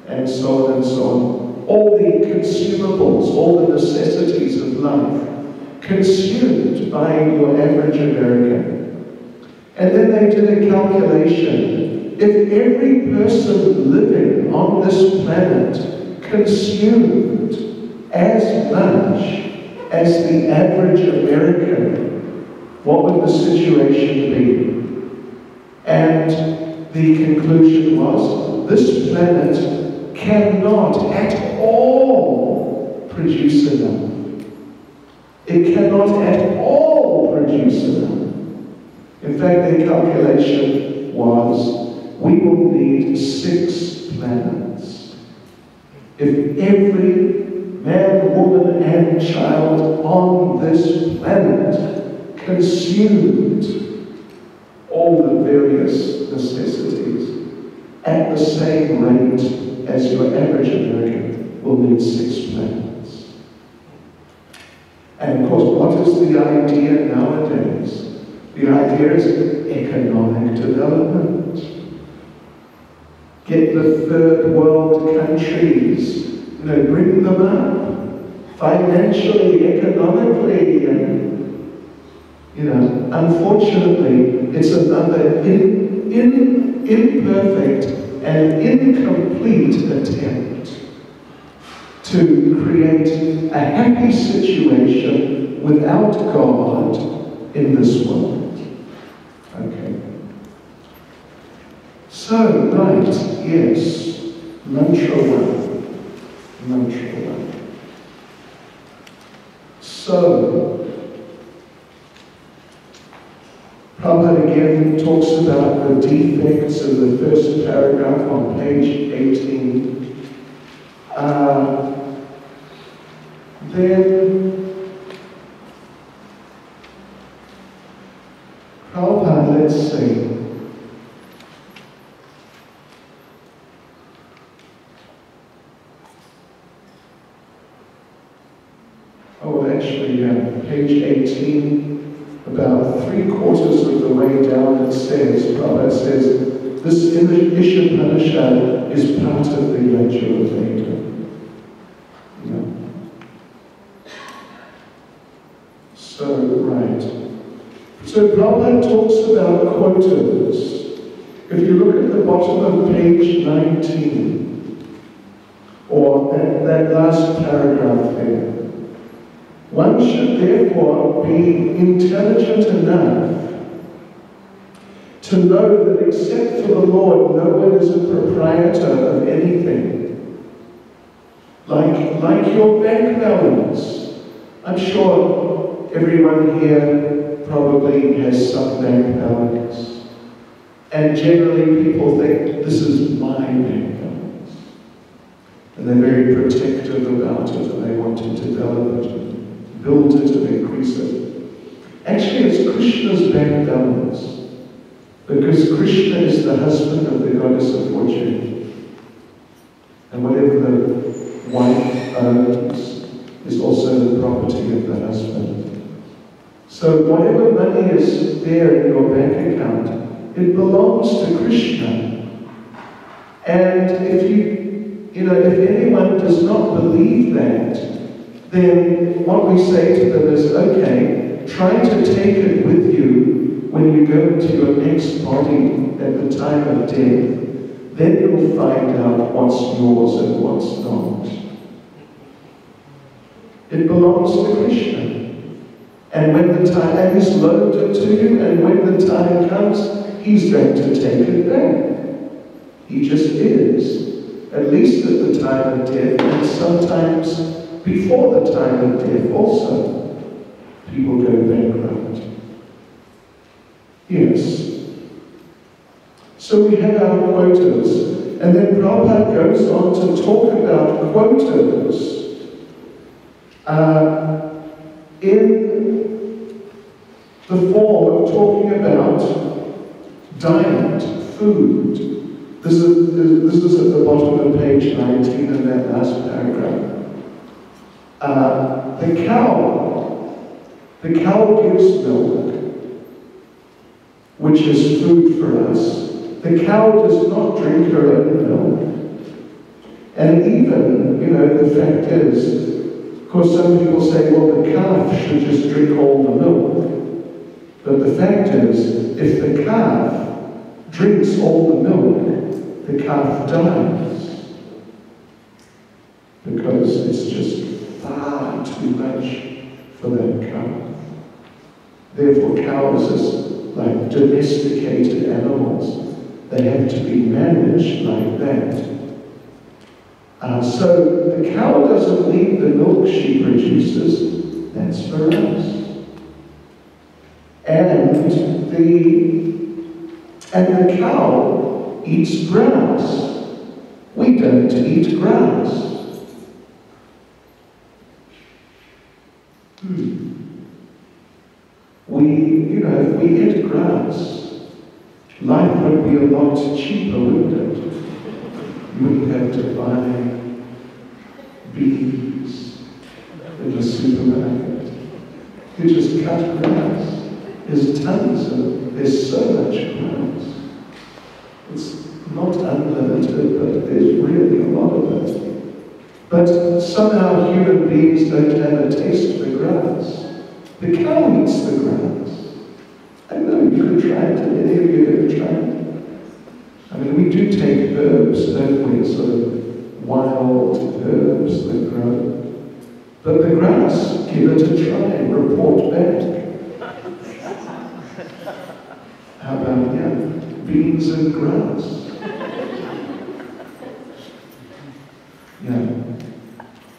and so on and so on. All the consumables, all the necessities of life consumed by your average American. And then they did a calculation. If every person living on this planet consumed as much as the average American, what would the situation be? And the conclusion was, this planet cannot at all produce enough. It cannot at all produce enough. In fact, their calculation was, we will need 6 planets. If every man, woman, and child on this planet consumed all the various necessities at the same rate as your average American, will need 6 planets. And of course, what is the idea nowadays? The idea is economic development. Get the third world countries, bring them up financially, economically, and unfortunately, it's another imperfect and incomplete attempt to create a happy situation without God in this world. Okay. So, right, yes, mantra 1. Mantra 1. So, Prabhupada again talks about the defects in the first paragraph on page 18. Then Prabhupada, let's see. Oh, actually, page 18, about 3/4 of the way down, it says, Prabhupada says, this Isopanisad is part of the Yajurveda. So, right. So Prabhupada talks about quotas. If you look at the bottom of page 19, or that last paragraph there, one should therefore be intelligent enough to know that except for the Lord, no one is a proprietor of anything. Like your bank balance. I'm sure everyone here probably has some bank balance. And generally people think, this is my bank balance. And they're very protective about it, and they want to develop it, build it and increase it. Actually, it's Krishna's bank balance, because Krishna is the husband of the goddess of fortune. And whatever the wife owns is also the property of the husband. So whatever money is there in your bank account, it belongs to Krishna. And if anyone does not believe that, then what we say to them is, okay, try to take it with you when you go into your next body at the time of death. Then you'll find out what's yours and what's not. It belongs to Krishna. And when the time, and He's loaned it to you, and when the time comes, He's going to take it back. He just is, at least at the time of death, and sometimes before the time of death also, people go bankrupt. Yes. So we have our quotas, and then Prabhupada goes on to talk about quotas in the form of talking about diet, food. This is at the bottom of page 19 in that last paragraph. The cow gives milk, which is food for us. The cow does not drink her own milk. And even, the fact is, of course some people say, well, the calf should just drink all the milk. But the fact is, if the calf drinks all the milk, the calf dies. Because it's just far too much for that cow. Therefore, cows are like domesticated animals. They have to be managed like that. So the cow doesn't need the milk she produces. That's for us. And the cow eats grass. We don't eat grass. If we ate grass, life would be a lot cheaper, wouldn't it? You wouldn't have to buy beans in the supermarket. You just cut grass. There's so much grass. It's not unlimited, but there's really a lot of it. But somehow human beings don't have a taste for grass. The cow eats the grass. I know you could try it, and any of you ever tried it? I mean, we do take herbs, don't we? Sort of wild herbs that grow. But the grass, give it a try and report back. How about, beans and grass?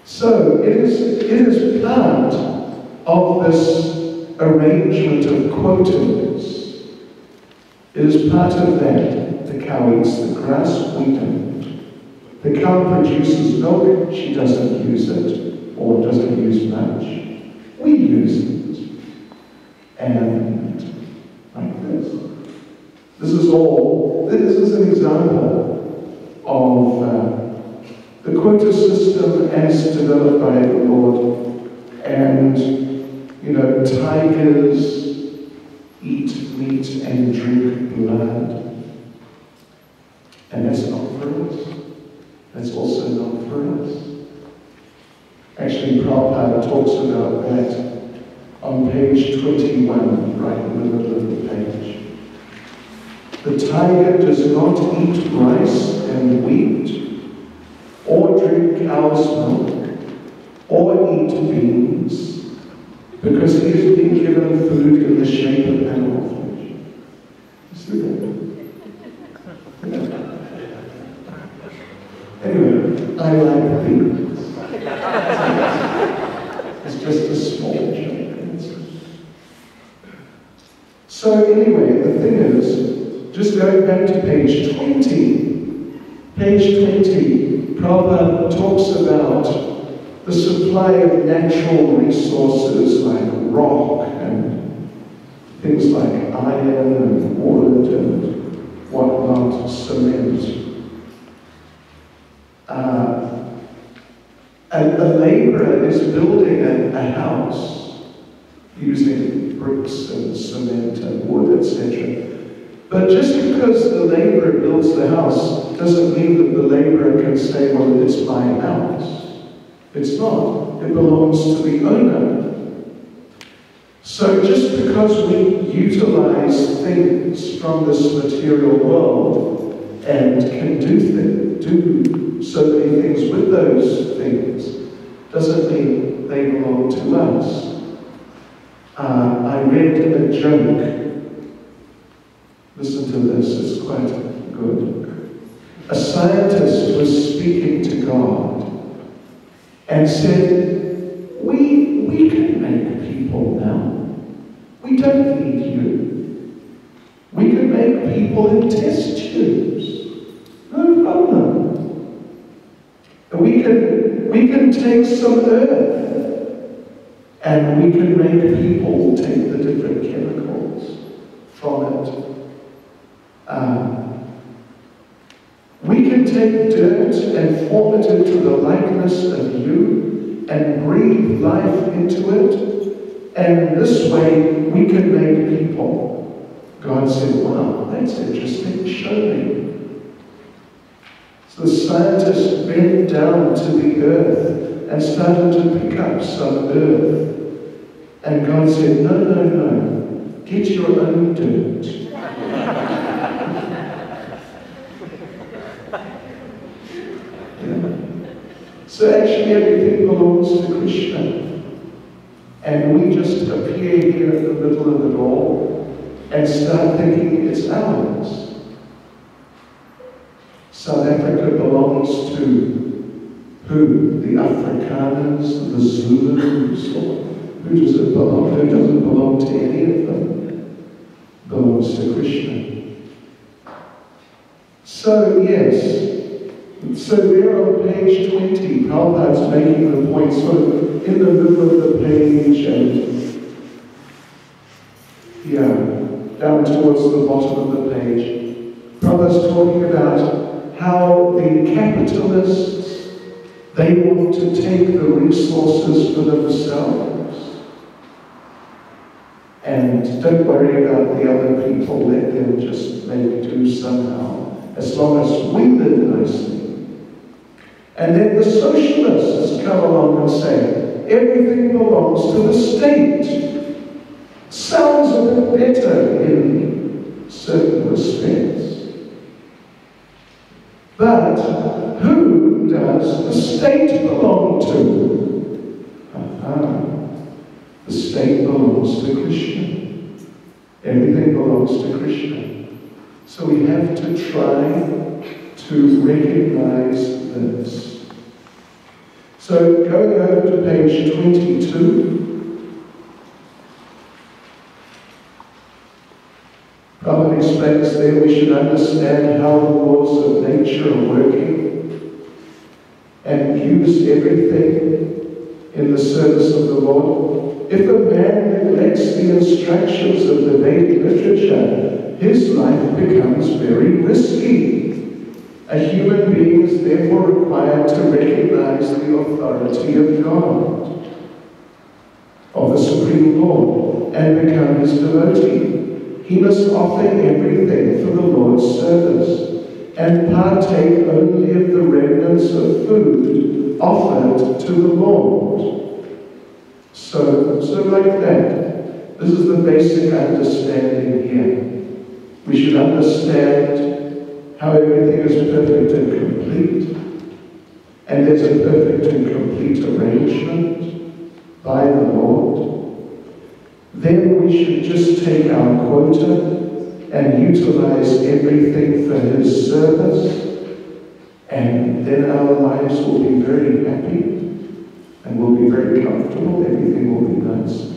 So it is part of this arrangement of quotas is part of that. The cow eats the grass, we don't. The cow produces milk, she doesn't use it, or doesn't use much. We use it. And like this. This is an example of the quota system as developed by the Lord. And, tigers eat meat and drink blood. And that's not for us. That's also not for us. Actually, Prabhupada talks about that on page 21, right in the middle of the page. The tiger does not eat rice and wheat, or drink cow's milk, or eat beans, because he has been given food in the shape of animal flesh. See that? Anyway, I like beans. It's just a small joke. So anyway, the thing is, just going back to page 20. Page 20, Prabhupada talks about the supply of natural resources like rock and things like iron and wood and whatnot, cement. A laborer is building a house using bricks and cement and wood, etc. But just because the laborer builds the house doesn't mean that the laborer can say, well, it's my house. It's not. It belongs to the owner. So just because we utilize things from this material world and can do so many things with those things, doesn't mean they belong to us. I read a joke. Listen to this, it's quite good. A scientist was speaking to God and said, we can make people now. We don't need you. We can make people in test tubes. No problem. And we can take some earth and we can make people take the different chemicals from it. We can take dirt and form it into the likeness of you and breathe life into it, and this way we can make people. God said, wow, that's interesting, show me. So the scientist bent down to the earth and started to pick up some earth. And God said, no, get your own dirt. So actually everything belongs to Krishna. And we just appear here in the middle of it all and start thinking it's ours. South Africa belongs to who? The Afrikaners, the Zulus, or who does it belong? Who doesn't belong to any of them? Belongs to Krishna. So yes, so there on page 20, Prabhupada's making the point sort of in the middle of the page and down towards the bottom of the page. Prabhupada's talking about how the capitalists, they want to take the resources for themselves. And don't worry about the other people, let them just maybe do somehow, as long as we live nicely. And then the socialists come along and say, everything belongs to the state. Sounds a bit better in certain respects. But who does the state belong to? The state belongs to Krishna. Everything belongs to Krishna. So we have to try to recognize this. So going over to page 22, Prabhupada explains there we should understand how the laws of nature are working and use everything in the service of the Lord. If a man neglects the instructions of the Vedic literature, his life becomes very risky. A human being is therefore required to recognize the authority of God, of the Supreme Lord, and become his devotee. He must offer everything for the Lord's service and partake only of the remnants of food offered to the Lord. So like that. This is the basic understanding here. We should understand how everything is perfect and complete, and there's a perfect and complete arrangement by the Lord. Then we should just take our quota and utilize everything for His service, and then our lives will be very happy and we'll be very comfortable, everything will be nice.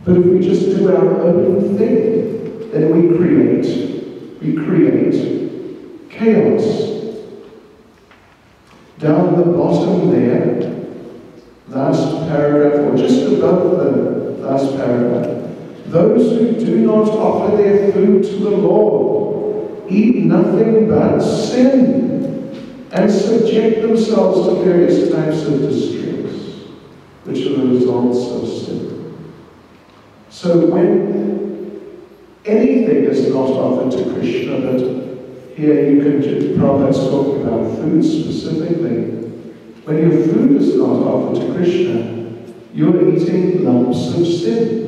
But if we just do our own thing, then we create chaos. Down the bottom there, last paragraph, or just above the last paragraph, those who do not offer their food to the Lord eat nothing but sin and subject themselves to various types of distress, which are the results of sin. So when anything is not offered to Krishna, but here you can just, Prabhupada's talking about food specifically. When your food is not offered to Krishna, you're eating lumps of sin.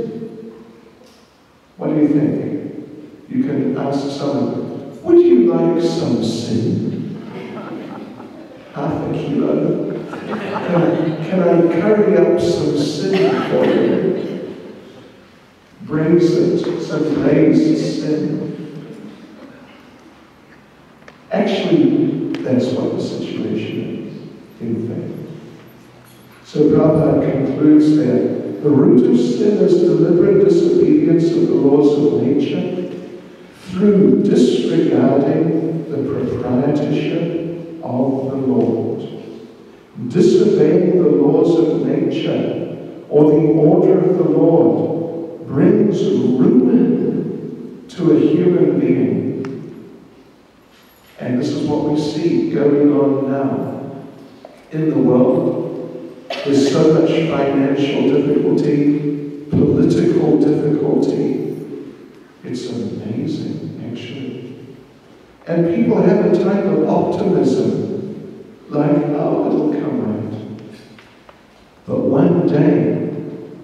What do you think? You can ask someone, would you like some sin? Half a kilo? Can I curry up some sin for you? Braise it, some braised sin. Actually, that's what the situation is, in fact. So Prabhupada concludes that the root of sin is deliberate disobedience of the laws of nature through disregarding the proprietorship of the Lord. Disobeying the laws of nature or the order of the Lord brings ruin to a human being. And this is what we see going on now in the world. There's so much financial difficulty, political difficulty. It's amazing, actually. And people have a type of optimism, like, oh, it'll come right. But one day,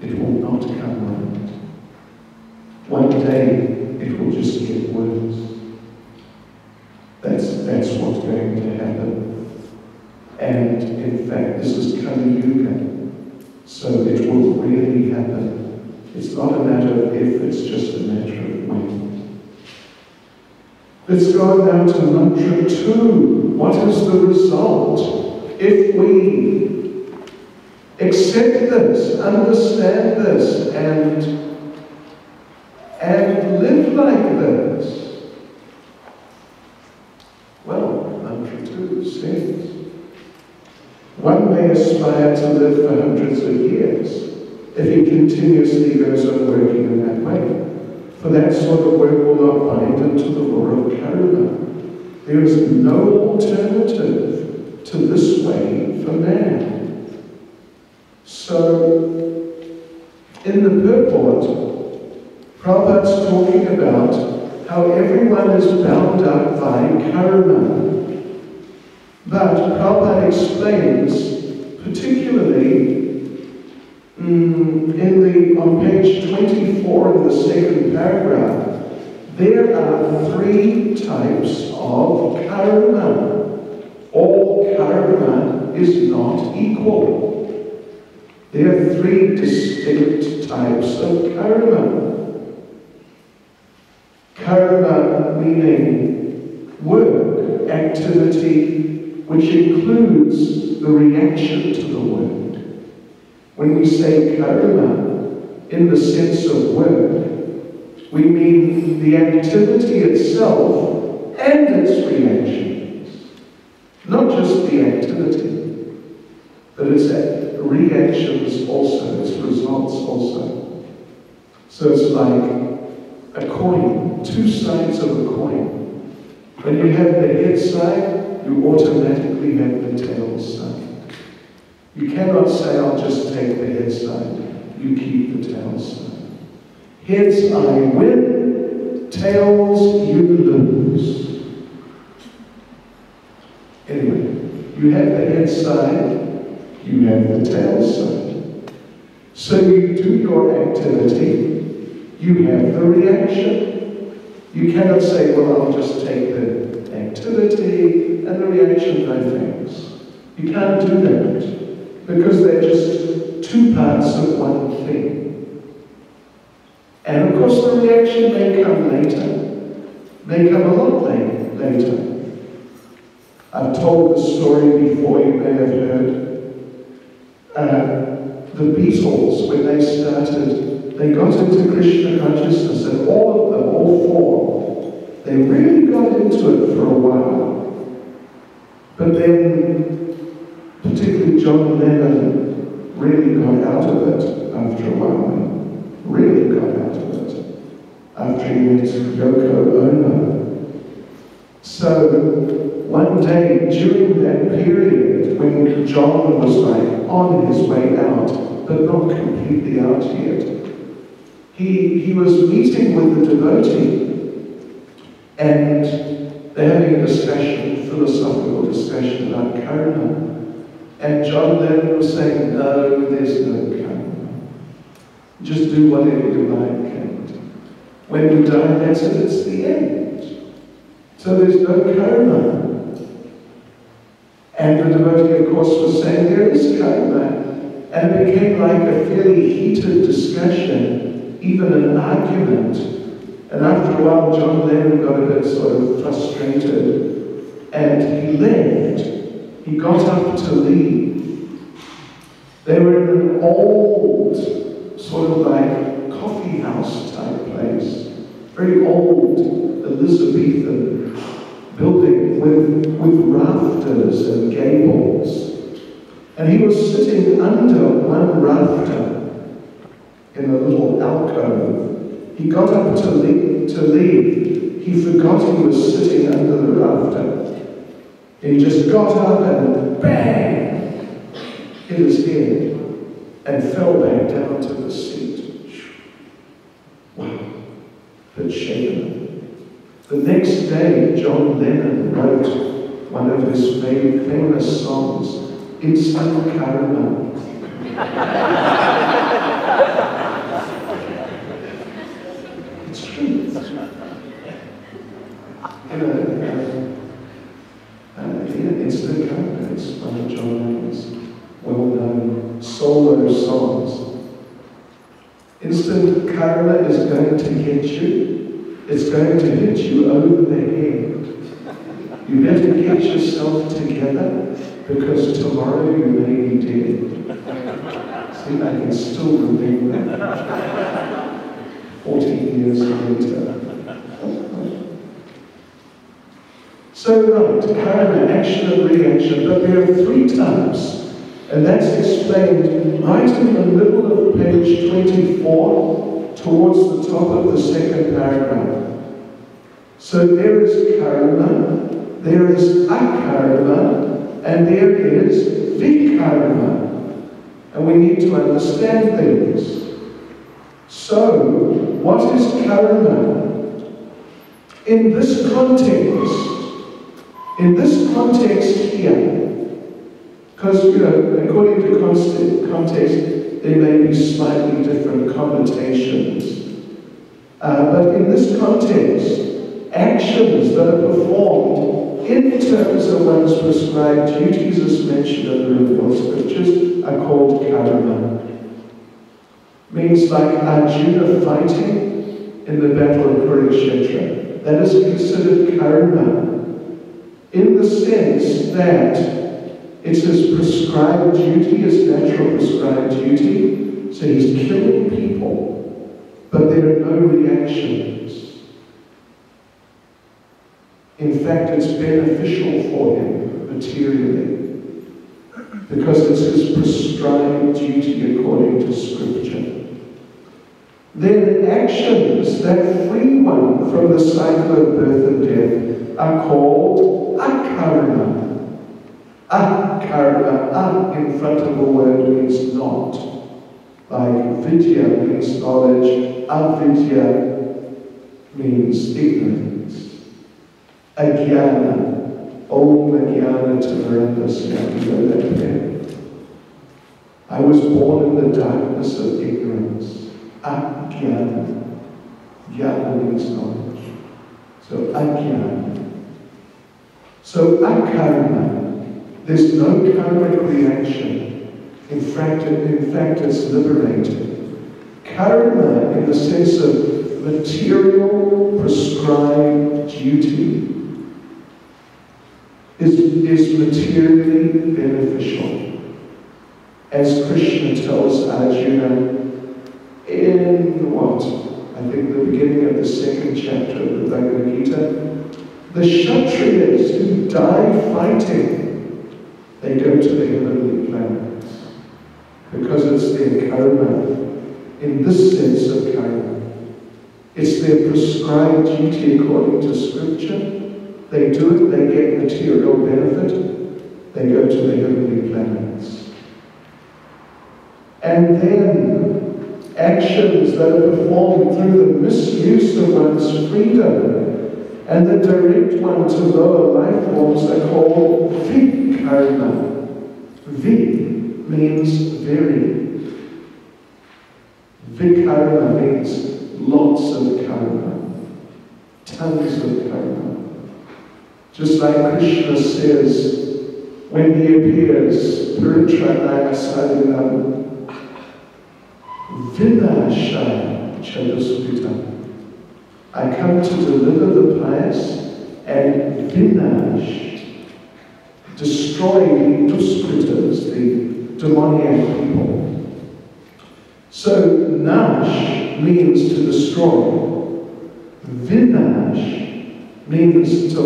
it will not come right. One day, it will just get worse. That's what's going to happen. And in fact, this is Kali Yuga. So it will really happen. It's not a matter of if, it's just a matter of when. Let's go now to mantra 2. What is the result if we accept this, understand this, and live like this? Well, mantra 2 says, one may aspire to live for hundreds of years if he continuously goes on working in that way. For that sort of work will not bind into the law of karma. There is no alternative to this way for man. So, in the purport, Prabhupada's talking about how everyone is bound up by karma. But Prabhupada explains, particularly on page 24 in the second paragraph, there are 3 types of karma. All karma is not equal. There are 3 distinct types of karma. Karma meaning work, activity, which includes the reaction to the work. When we say karma, in the sense of work, We mean the activity itself and its reactions. Not just the activity, but its reactions also, its results also. So it's like a coin, two sides of a coin. When you have the head side, you automatically have the tail side. You cannot say, I'll just take the head side. You keep the tail side. Heads I win, tails you lose. Anyway, you have the head side, you have the tail side. So you do your activity, you have the reaction. You cannot say, well, I'll just take the activity and the reaction, no thanks. You can't do that because they're just two parts of one thing. And of course the reaction may come later, may come a lot later. I've told the story before, you may have heard. The Beatles, when they started, they got into Krishna consciousness, and all of them, all four, they really got into it for a while. But then, particularly John Lennon, really got out of it after a while. Really got out of it after he met Yoko Ono. So one day during that period when John was like on his way out, but not completely out yet, he was meeting with the devotee and they're having a discussion, philosophical discussion about karma. And John Lennon was saying, no, there's no karma. Just do whatever you like, and when you die, that's it, it's the end. So there's no karma. And the devotee, of course, was saying there is karma. And it became like a fairly heated discussion, even an argument. And after a while, John Lennon got a bit sort of frustrated, and he left. He got up to leave. They were in an old, sort of like coffee house type place, very old Elizabethan building with rafters and gables. And he was sitting under one rafter in a little alcove. He got up to leave. He forgot he was sitting under the rafter. He just got up and bang! Hit his head and fell back down to the seat. Wow, had shaken him. The next day, John Lennon wrote one of his famous songs, Instant Karma. It's true. Instant Karma is one of John Lennon's well-known solo songs. Instant karma is going to hit you. It's going to hit you over the head. You better get yourself together because tomorrow you may be dead. See, I can still remember that 40 years later. So right, karma, action and reaction, but there are three types. And that's explained right in the middle of page 24, towards the top of the second paragraph. So there is karma, there is akarma, and there is vikarma. And we need to understand things. So, what is karma? In this context here, because, according to context, there may be slightly different connotations. But in this context, actions that are performed in terms of one's prescribed duties as mentioned in the revealed scriptures are called karma. Means like Arjuna fighting in the battle of Kurukshetra. That is considered karma in the sense that it's his prescribed duty, his natural prescribed duty. So he's killing people. but there are no reactions. In fact, it's beneficial for him materially, because it's his prescribed duty according to Scripture. Then actions that free one from the cycle of birth and death are called akarma. Akarma, in front of a word means not. Like vidya means knowledge, avidya means ignorance. Agyana, om agyana tamarandasya, you know that prayer. I was born in the darkness of ignorance. Agyana. Jnana means knowledge. So agyana. So akarma, there's no karmic reaction. In fact, it's liberating. Karma, in the sense of material prescribed duty, is materially beneficial. As Krishna tells Arjuna in I think the beginning of the second chapter of the Bhagavad Gita, the Kshatriyas who die fighting, they go to the heavenly planets. Because it's their karma, in this sense of karma. It's their prescribed duty according to Scripture. They do it, they get material benefit, they go to the heavenly planets. And then actions that are performed through the misuse of one's freedom and that direct one to lower life forms are called vikarma. Vik means very. Vikarma means lots of karma, tons of karma. Just like Krishna says when he appears, Puritranaya Sadhinam, Vinashaya Chaduskrita. I come to deliver the pious and vinash, destroy the duskritas, the demoniac people. So nash means to destroy. Vinash means to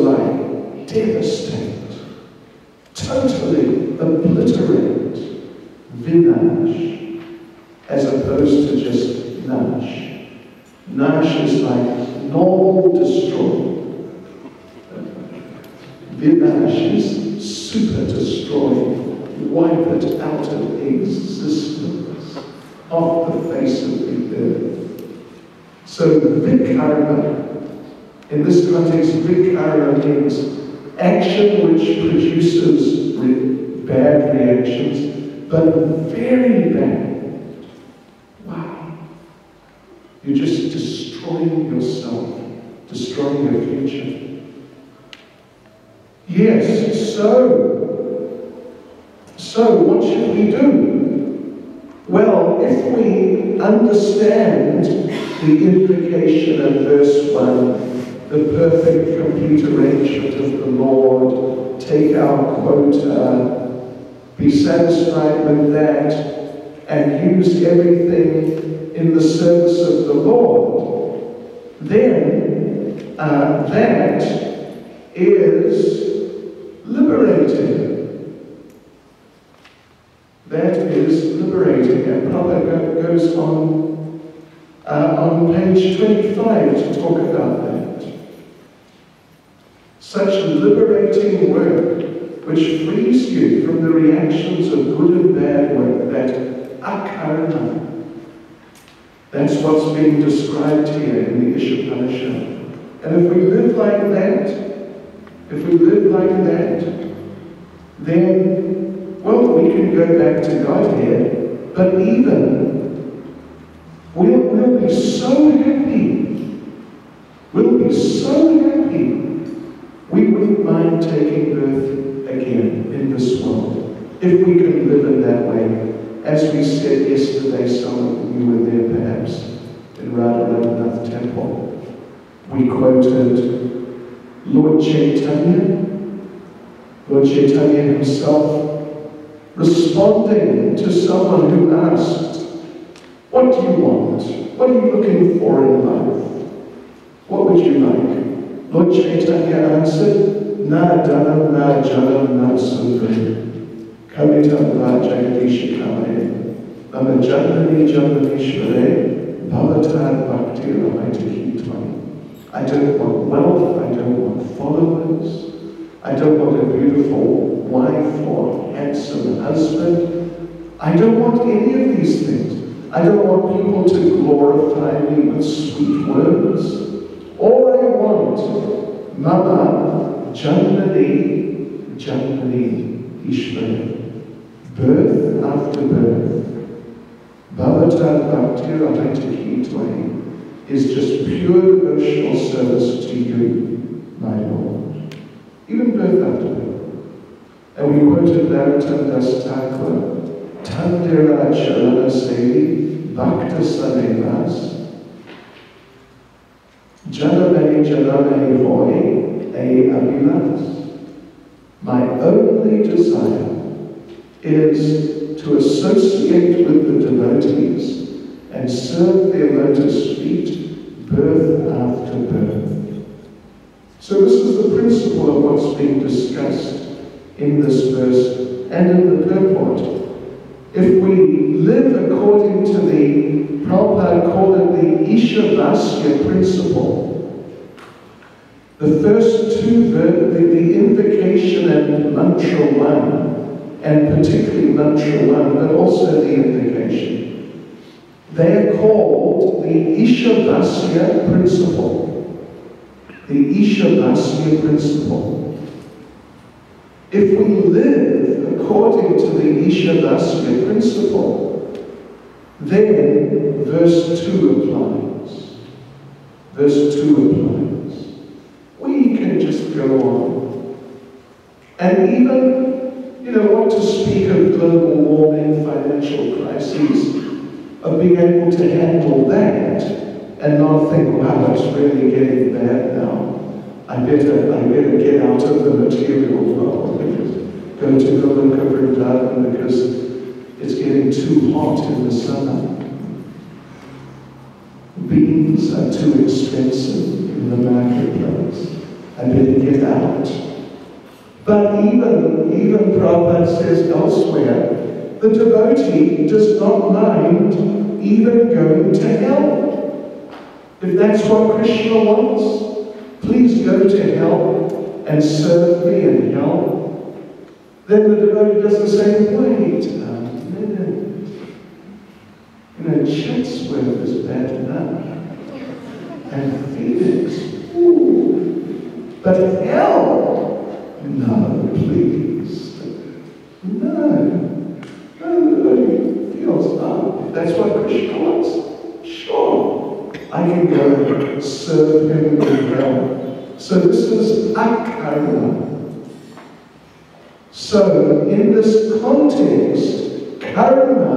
devastate, totally obliterate. Vinash, as opposed to just nash. Nash is like normal destroy. Vinash is super destroy, wipe it out of existence, off the face of the earth. So vikarma, in this context, vikarma means action which produces bad reactions, but very bad. Wow. You're just destroying yourself, destroying your future. Yes, so what should we do? Well, if we understand the implication of verse 1, the perfect, complete arrangement of the Lord, take our quota, be satisfied with that, and use everything in the service of the Lord, then that is liberating. That is liberating. And Prabhupada goes on page 25 to talk about that. Such liberating work which frees you from the reactions of good and bad work, that akarma. That's what's being described here in the Isopanisad. And if we live like that, then, well, we can go back to Godhead, but even we'll be so happy. We'll be so happy. We wouldn't mind taking birth again in this world, if we can live in that way. As we said yesterday, some of you were there perhaps, in Radharanath Temple. We quoted Lord Chaitanya himself, responding to someone who asked, "What do you want?" What are you looking for in life? What would you like? Lord Chaitanya answered, Na dhanam, na janam, na sundram, kamitam va jagadish kamaye, mama janmani janmanishvare, bhavatad bhakti ramaita hitvam. I don't want wealth, I don't want followers, I don't want a beautiful wife or handsome husband. I don't want any of these things. I don't want people to glorify me with sweet words. All I want, Mama Janmani Ishvara, birth after birth, Bhavatad Bhakti Ramaita Hitvam, is just pure devotional service to you, my Lord. Even birth after birth. And we quoted Narottam Das Thakur, Tandira Charana Sevi, Bhakta Sanevas, Janame Hoy, A Abhilas. My only desire is to associate with the devotees and serve their lotus feet, birth after birth. So this is the principle of what's being discussed in this verse and in the purport. If we live according to the, Prabhupada called it the Ishavasya principle, the first two verbs, the invocation and mantra one, and particularly mantra one, but also the invocation, they are called the Ishavasya principle. The Ishavasya principle. If we live according to the Ishavasya principle, then verse 2 applies. Verse 2 applies. We can just go on. And even, what to speak of global warming, financial crises, of being able to handle that and not think, wow, it's really getting bad now. I better get out of the material world and go to Goloka Vrindavan because it's getting too hot in the summer. Beans are too expensive in the marketplace. I better get out. But even Prabhupada says elsewhere, the devotee does not mind even going to hell. If that's what Krishna wants, please go to hell and serve me in hell. Then the devotee doesn't say, wait a minute. Chatsworth is bad enough. And Phoenix, ooh. But hell, no, please. No. Nobody feels, if that's what Krishna wants, sure. I can go and serve him in hell. So this is akarma. So in this context, karma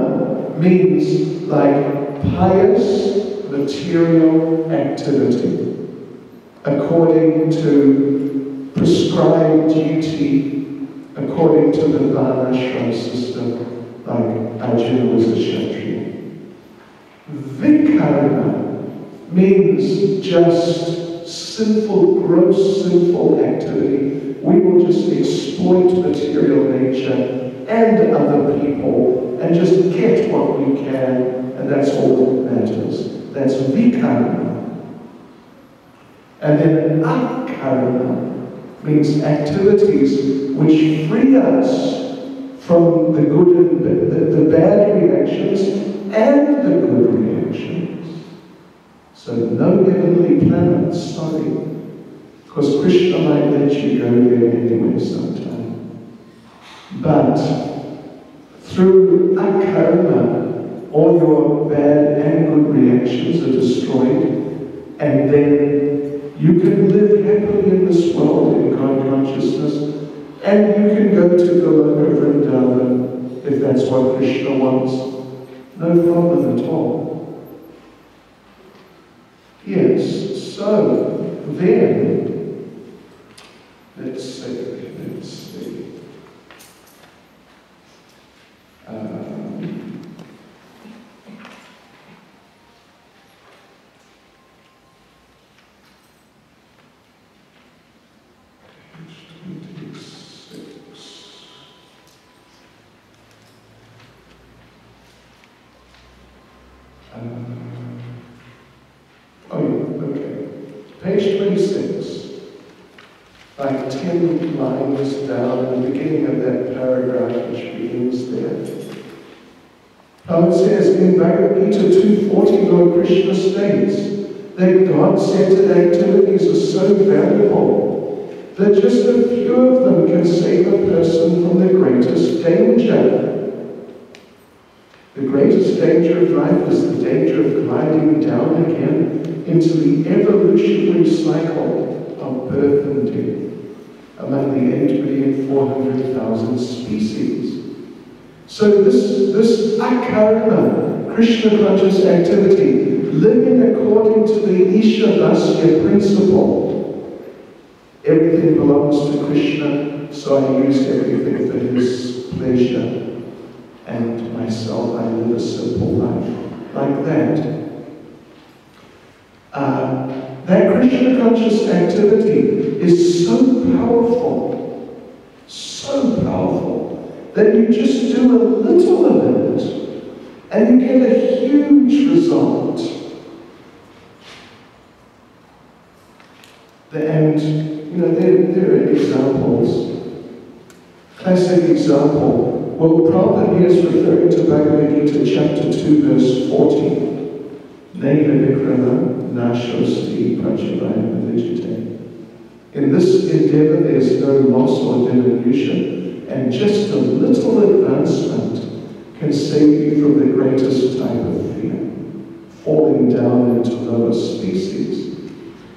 means like pious material activity according to prescribed duty, according to the varnashram system, like Arjuna was a Kshatriya. Vikarma means just sinful, gross sinful activity. We will just exploit material nature and other people and just get what we can, and that's all that matters. That's vikarma. And then akarma means activities which free us from the good and the bad reactions and the good reactions. So no heavenly planet, sorry. Because Krishna might let you go there anyway sometime. But through akarma, all your bad and good reactions are destroyed, and then you can live happily in this world in God consciousness, and you can go to Goloka Vrindavan if that's what Krishna wants. No problem at all. Yes, so then, let's see. Page 26, like 10 lines down, the beginning of that paragraph which begins there. It says in Bhagavad Gita 240, Lord Krishna states that God-centered activities are so valuable that just a few of them can save a person from the greatest danger. The greatest danger of life is the danger of gliding down again into the evolutionary cycle of birth and death among the 8,400,000 species. So this akarana, Krishna conscious activity, living according to the Isopanisad principle. Everything belongs to Krishna, so I use everything for his pleasure. And myself, I live a simple life. Like that. That Krishna conscious activity is so powerful, that you just do a little of it, and you get a huge result. And, there are examples. Classic example. Well, Prabhupada here is referring to Bhagavad Gita chapter 2, verse 40. Neva Vikrama Nashosti Prachavayana Vijite. In this endeavor, there is no loss or diminution, and just a little advancement can save you from the greatest type of fear, falling down into lower species.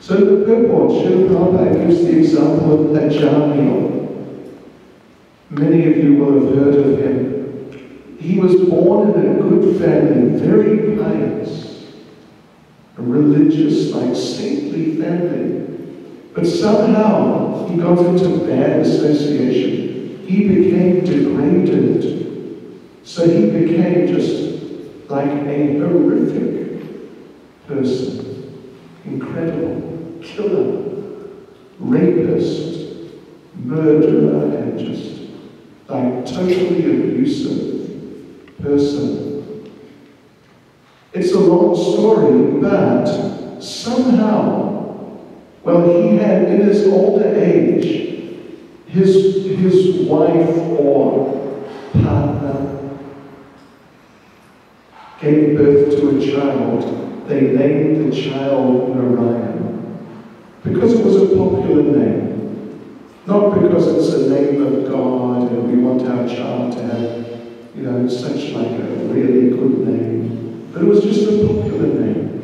So the purport, Srila Prabhupada gives the example of Ajamil. Many of you will have heard of him. He was born in a good family, very pious, a religious, like saintly family. But somehow he got into bad association. He became degraded. So he became just like a horrific person. Incredible. Killer. Rapist. Murderer, and just like totally abusive person. It's a long story, but somehow, he had in his older age, his wife or partner gave birth to a child. They named the child Narayan because it was a popular name. Not because it's a name of God and we want our child to have, such like a really good name. But it was just a popular name.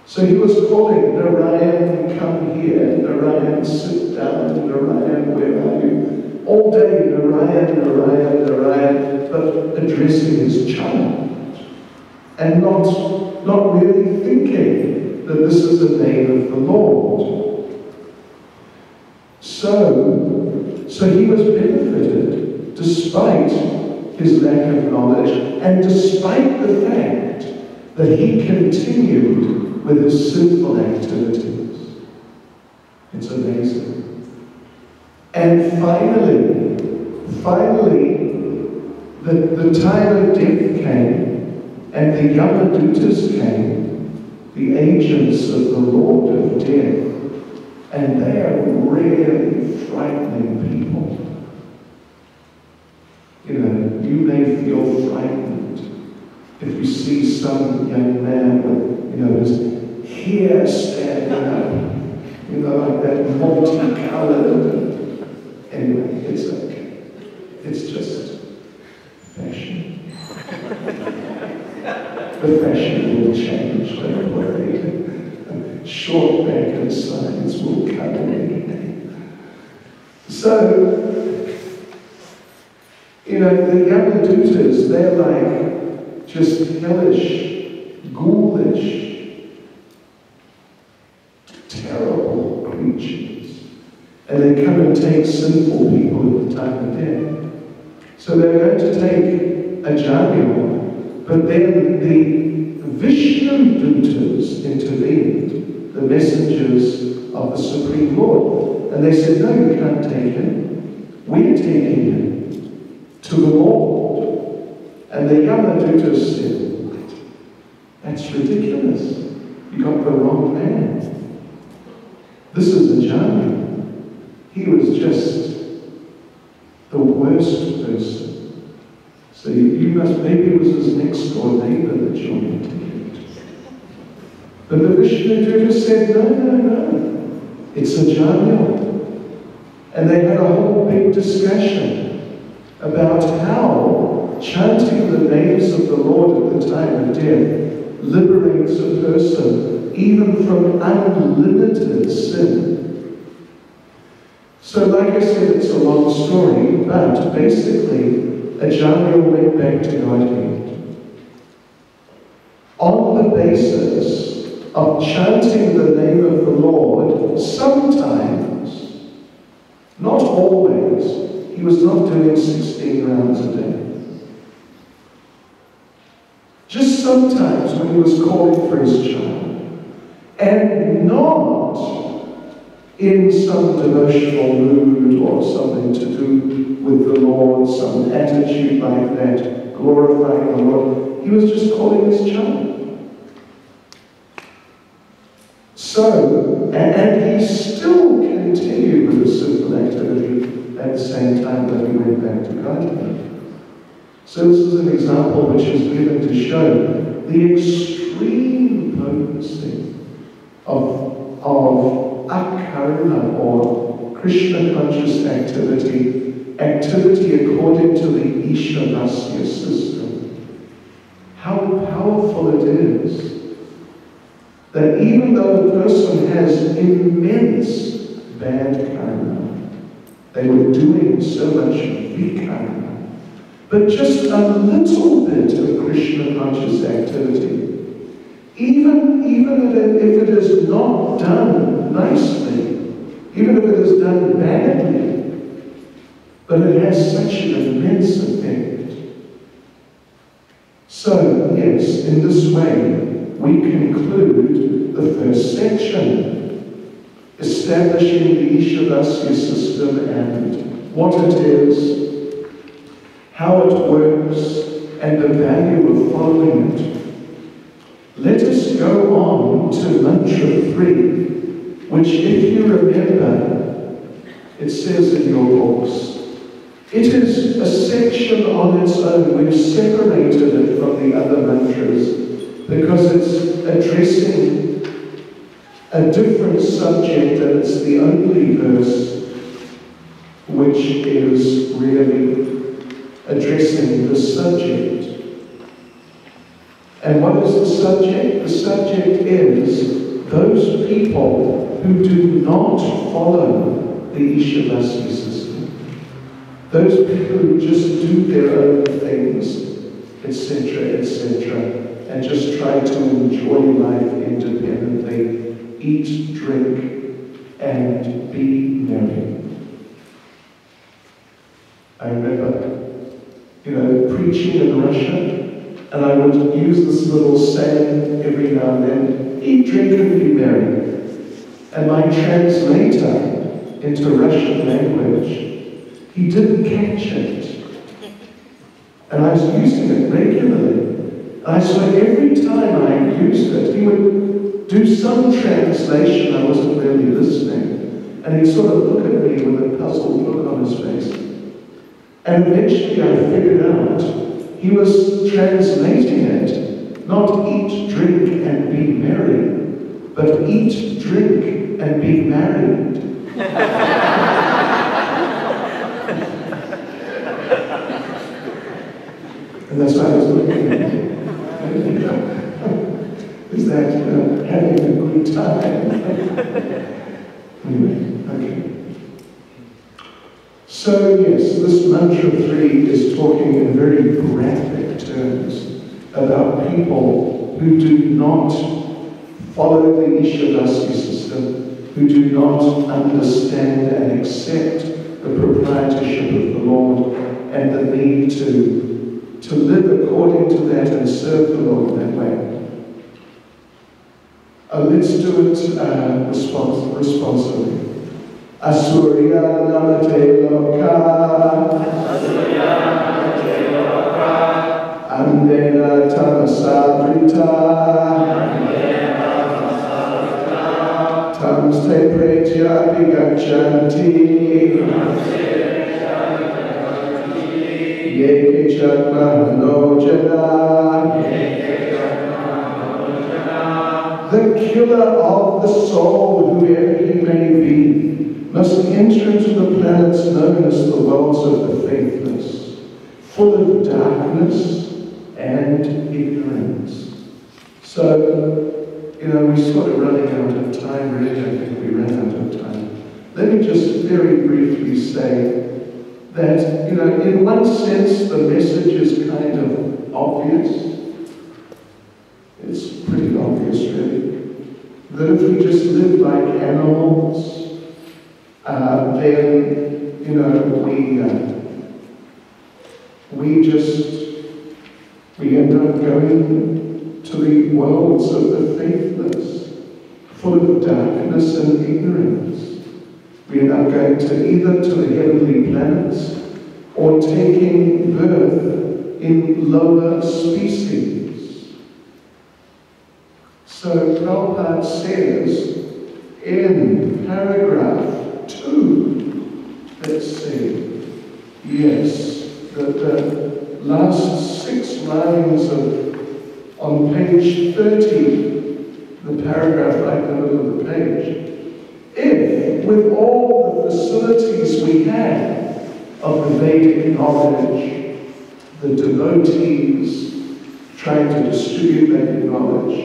So he was calling Narayan, come here, Narayan, sit down, Narayan, where are you? All day, Narayan, Narayan, Narayan, but addressing his child. And not really thinking that this is the name of the Lord. So he was benefited despite his lack of knowledge and despite the fact that he continued with his sinful activities. It's amazing. And finally, the time of death came and the Yamadutas came, the agents of the Lord of Death. And they are really frightening people. You may feel frightened if you see some young man with, his hair standing up, like that multicolored. Anyway, it's okay. It's just fashion. The fashion will change, don't worry. Short back and sides will come in. So, the Yamadutas, they're like just hellish, ghoulish, terrible creatures. And they come and take sinful people at the time of death. So they're going to take a Jamil, but then the Vishnu Dutas intervened, the messengers of the Supreme Lord. And they said, no, you can't take him. We're taking him to the Lord. And the Yamadutas said, that's ridiculous. You got the wrong man. This is a Jani. He was just the worst person. So you must, maybe it was his next door neighbor that joined him. But the Vishnu said, no, it's a Jani. And they had a whole big discussion about how chanting the names of the Lord at the time of death liberates a person even from unlimited sin. So like I said, it's a long story, but basically, Ajahn went back to Godhead. On the basis of chanting the name of the Lord, sometimes, not always, he was not doing 16 rounds a day. Just sometimes when he was calling for his child, and not in some devotional mood or something to do with the Lord, some attitude like that, glorifying the Lord. He was just calling his child. So, and he still continued with the simple activity at the same time that he went back to God. So this is an example which is given to show the extreme potency of akarana or Krishna conscious activity according to the Isopanisad system. How powerful it is that even though a person has immense bad karma, they were doing so much vikarma, but just a little bit of Krishna conscious activity, even if it is not done nicely, even if it is done badly, but it has such an immense effect. So, yes, in this way, we conclude the first section, establishing the Isopanisad system and what it is, how it works, and the value of following it. Let us go on to mantra 3, which, if you remember, it says in your books, it is a section on its own. We've separated it from the other mantras because it's addressing a different subject, and it's the only verse which is really addressing the subject. And what is the subject? The subject is those people who do not follow the Isopanisad system. Those people who just do their own things, etc., and just try to enjoy life independently, eat, drink, and be merry. I remember, preaching in Russia, and I would use this little saying every now and then, eat, drink, and be merry. And my translator into Russian language, he didn't catch it. And I was using it regularly. So every time I used it, he would do some translation I wasn't really listening. And he'd sort of look at me with a puzzled look on his face. And eventually I figured out he was translating it, not eat, drink, and be merry, but eat, drink, and be married. And that's why I was looking at it. Is that having a good time? Anyway, okay. So yes, this mantra 3 is talking in very graphic terms about people who do not follow the Isopanisad system, who do not understand and accept the proprietorship of the Lord and the need to live according to that and serve the Lord that way. Let's do it responsibly. Asurya namate loka, andena tamasavrita, tam Namaste Pretya Pigachanti. Yeke Chatma Hanojana. The killer of the soul, whoever he may be, must enter into the planets known as the worlds of the faithless, full of darkness and ignorance. So, we sort of running out of time, really. I think we ran out of time. Let me just very briefly say that, in one sense, the message is kind of obvious. It's pretty obvious, really. That if we just live like animals, then, we end up going to the worlds of the faithless, full of darkness and ignorance. We end up going either to the heavenly planets or taking birth in lower species. So Prabhupada says in paragraph 2, let's see, yes, that the last 6 lines on page 30, the paragraph right in the middle of the page, if with all the facilities we have of the Vedic knowledge, the devotees trying to distribute Vedic knowledge,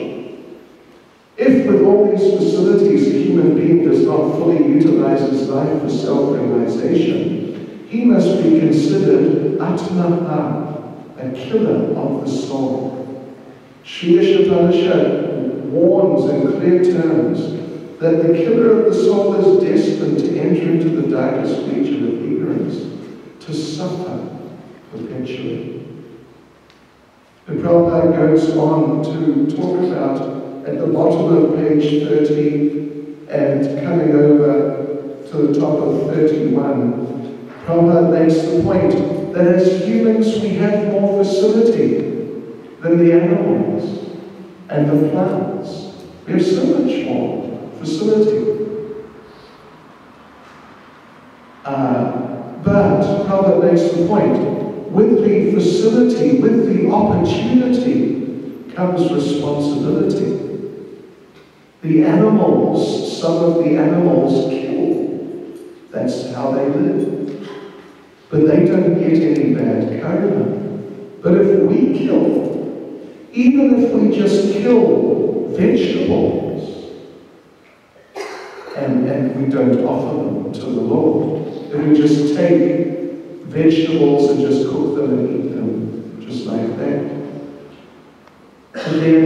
if with all these facilities a human being does not fully utilize his life for self-realization, he must be considered Atmaha, a killer of the soul. Sri Isopanisad warns in clear terms that the killer of the soul is destined to enter into the darkest region of ignorance, to suffer perpetually. The Prabhupada goes on to talk about, at the bottom of page 30 and coming over to the top of 31, Prabhupada makes the point that as humans we have more facility than the animals and the plants. We have so much more facility. But Prabhupada makes the point, with the facility, with the opportunity, comes responsibility. The animals, some of the animals kill. That's how they live. But they don't get any bad karma. But if we kill, even if we just kill vegetables, and we don't offer them to the Lord, if we just take vegetables and just cook them and eat them just like that, then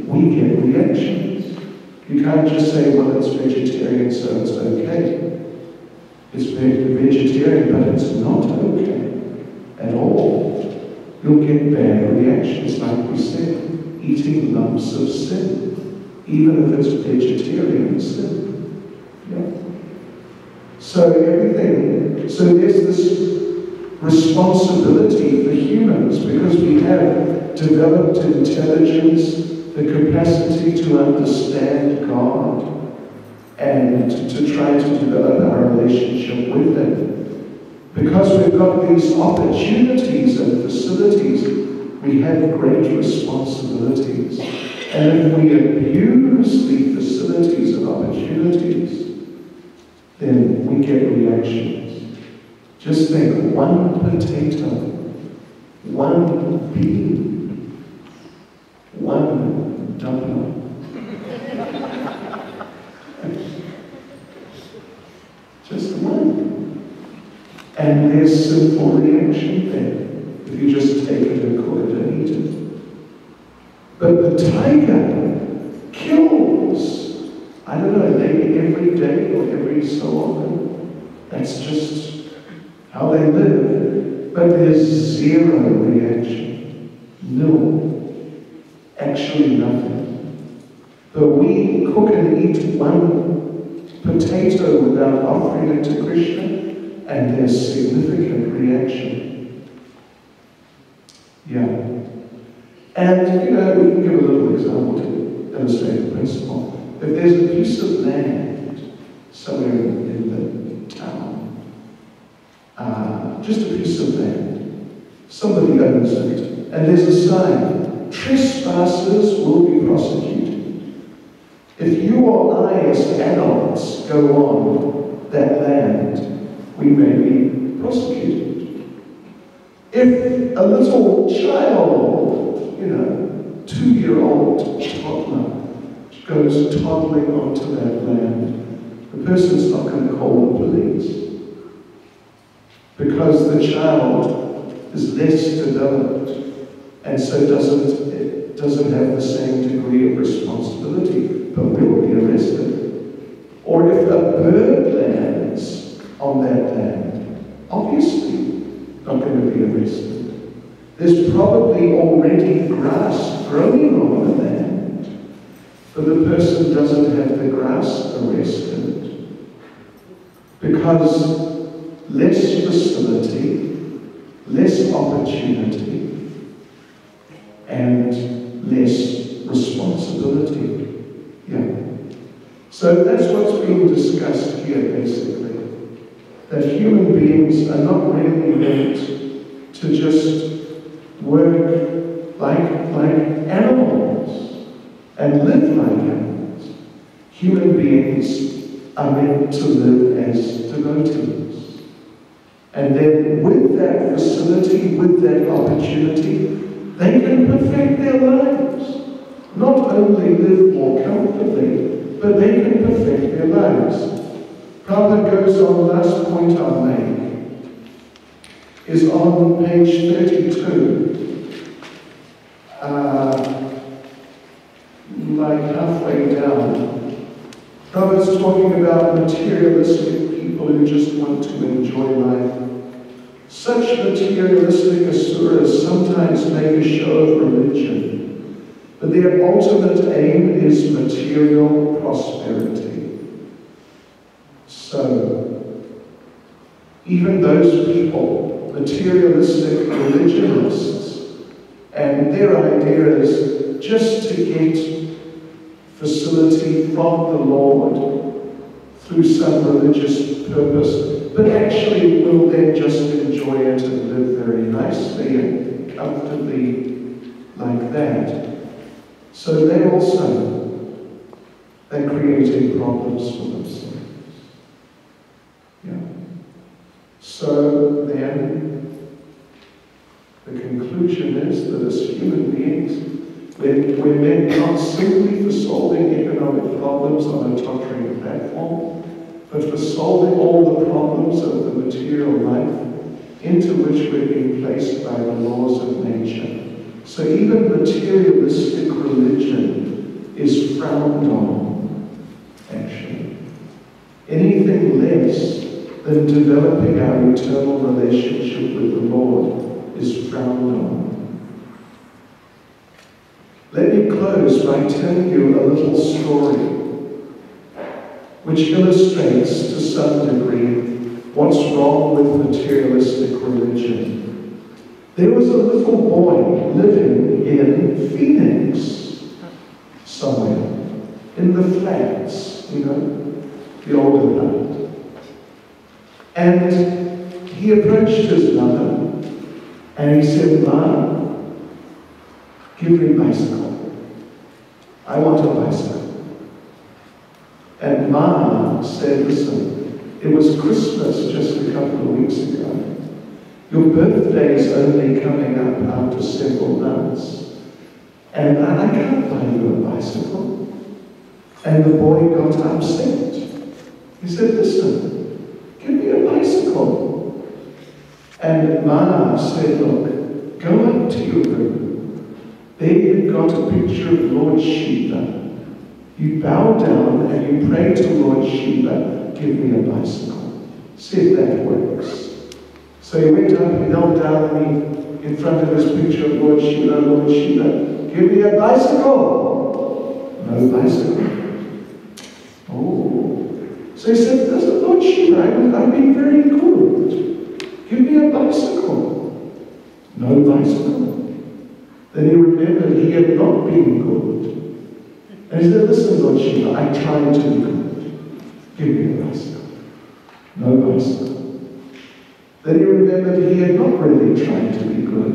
we get reactions. You can't just say, well, it's vegetarian, so it's okay. It's vegetarian, but it's not okay at all. You'll get bad reactions, like we said, eating lumps of sin, even if it's vegetarian sin. Yeah. So there's this responsibility for humans, because we have developed intelligence, the capacity to understand God, and to try to develop our relationship with Him. Because we've got these opportunities and facilities, we have great responsibilities. And if we abuse the facilities and opportunities, then we get reactions. Just think, one potato, one bean, one dumpling. Just one. And there's sinful reaction there, if you just take it and cook it and eat it. But the tiger kills, I don't know, maybe every day or every so often. That's just how they live. But there's zero reaction. Nil. Actually nothing. But we cook and eat one potato without offering it to Krishna, and there's significant reaction. Yeah. And, we can give a little example to illustrate the principle. if there's a piece of land somewhere in the town, just a piece of land, somebody owns it, and there's a sign, trespassers will be prosecuted. If you or I as adults go on that land, we may be prosecuted. If a little child, 2-year-old toddler, goes toddling onto that land, the person's not going to call the police because the child is less developed and so doesn't have the same degree of responsibility, but will be arrested. Or if a bird lands on that land, obviously not going to be arrested. There's probably already grass growing on the land, but the person doesn't have the grass arrested because less facility, less opportunity, and less responsibility. Yeah. So that's what's being discussed here, basically. That human beings are not really meant to just work like animals and live like animals. Human beings are meant to live as devotees. And then with that facility, with that opportunity, they can perfect their lives. Not only live more comfortably, but they can perfect their lives. Prabhupada goes on, last point I'll make, is on page 32, like halfway down. Prabhupada's talking about materialistic people who just want to enjoy life. Such materialistic asuras sometimes make a show of religion, but their ultimate aim is material prosperity. So, even those people, materialistic religionists, and their idea is just to get facility from the Lord through some religious purpose, but actually will then just enjoy it and live very nicely and comfortably like that. So they're creating problems for themselves. Yeah. So then, the conclusion is that as human beings, we're meant not simply for solving economic problems on a tottering platform, but for solving all the problems of the material life into which we're being placed by the laws of nature. So even materialistic religion is frowned on, actually. Anything less than developing our eternal relationship with the Lord is frowned on. Let me close by telling you a little story which illustrates to some degree what's wrong with materialistic religion. There was a little boy living in Phoenix somewhere, in the flats, the older part. And he approached his mother and he said, "Mom, give me a bicycle. I want a bicycle." And Ma said, "Listen, it was Christmas just a couple of weeks ago. Your birthday is only coming up after several months. And I can't buy you a bicycle." And the boy got upset. He said, "Listen, give me a bicycle." And Ma said, "Look, go up to your room. There you've got a picture of Lord Shiva. You bow down and you pray to Lord Shiva, give me a bicycle. See if that works." So he went up, he knelt down in front of his picture of Lord Shiva, "Lord Shiva, give me a bicycle." No bicycle. Oh. So he said, "Listen, Lord Shiva, I've been very good. Give me a bicycle." No bicycle. Then he remembered he had not been good. And he said, listen, Lord Shiva, I tried to be good. Give me a bicycle. No bicycle. Then he remembered he had not really tried to be good.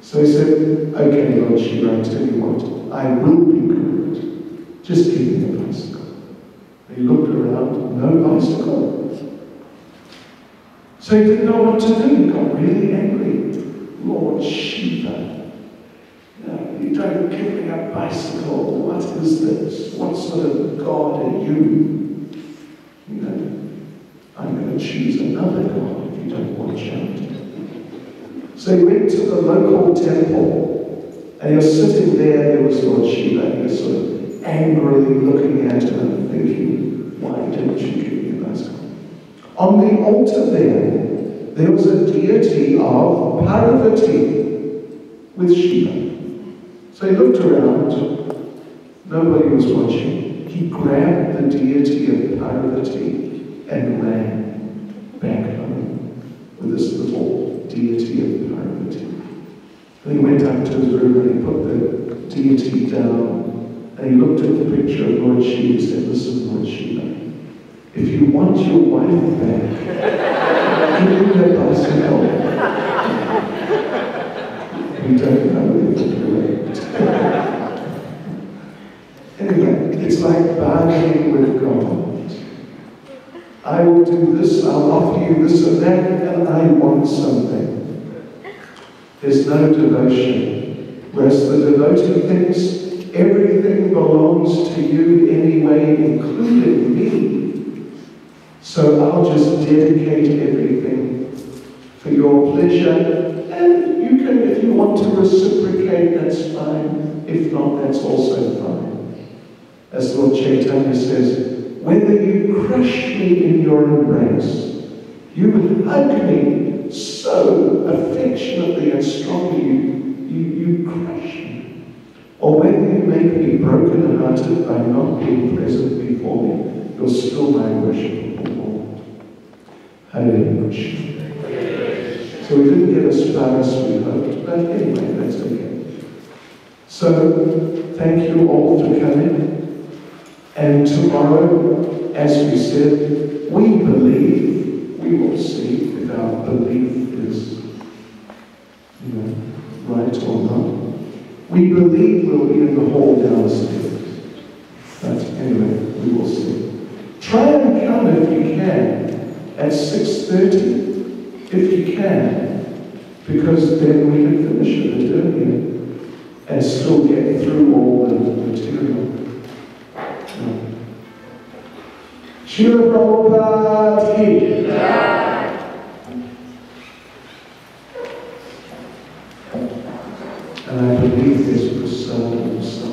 So he said, okay, Lord Shiva, I tell you what, I will be good. Just give me a bicycle. He looked around, no bicycle. So he didn't know what to do. He got really angry. Lord Shiva, you don't give me a bicycle. What is this? What sort of God are you? You know, I'm going to choose another God if you don't watch out. So he went to the local temple, and he was sitting there. There was Lord Shiva. He was sort of angrily looking at him and thinking, why didn't you give me a bicycle? On the altar there was a deity of Parvati with Shiva. So he looked around, nobody was watching. He grabbed the deity of Parvati and ran back home with this little deity of Parvati. Then he went up to his room and he put the deity down and he looked at the picture of Lord Shiva and said, listen, Lord Shiva, if you want your wife back, give me a bicycle. We don't know if it worked. Anyway, it's like bargaining with God. I will do this, I'll offer you this and that, and I want something. There's no devotion. Whereas the devotee thinks everything belongs to you anyway, including me. So I'll just dedicate everything for your pleasure, and you can, if you want to reciprocate, that's fine. If not, that's also fine. As Lord Chaitanya says, whether you crush me in your embrace, you hug me so affectionately and strongly, you crush me, or whether you make me broken-hearted by not being present before me, you're still my worshipful Lord. Hare Krishna. So we didn't get as far as we hoped, but anyway, that's okay. So, thank you all for coming. And tomorrow, as we said, we believe, we will see if our belief is, right or not. We believe we'll be in the hall downstairs. But anyway, we will see. Try and come if you can at 6:30. If you can, because then we can finish it a bit earlier and still get through all the material. Srila Prabhupada ki jai. And I believe there's prasad.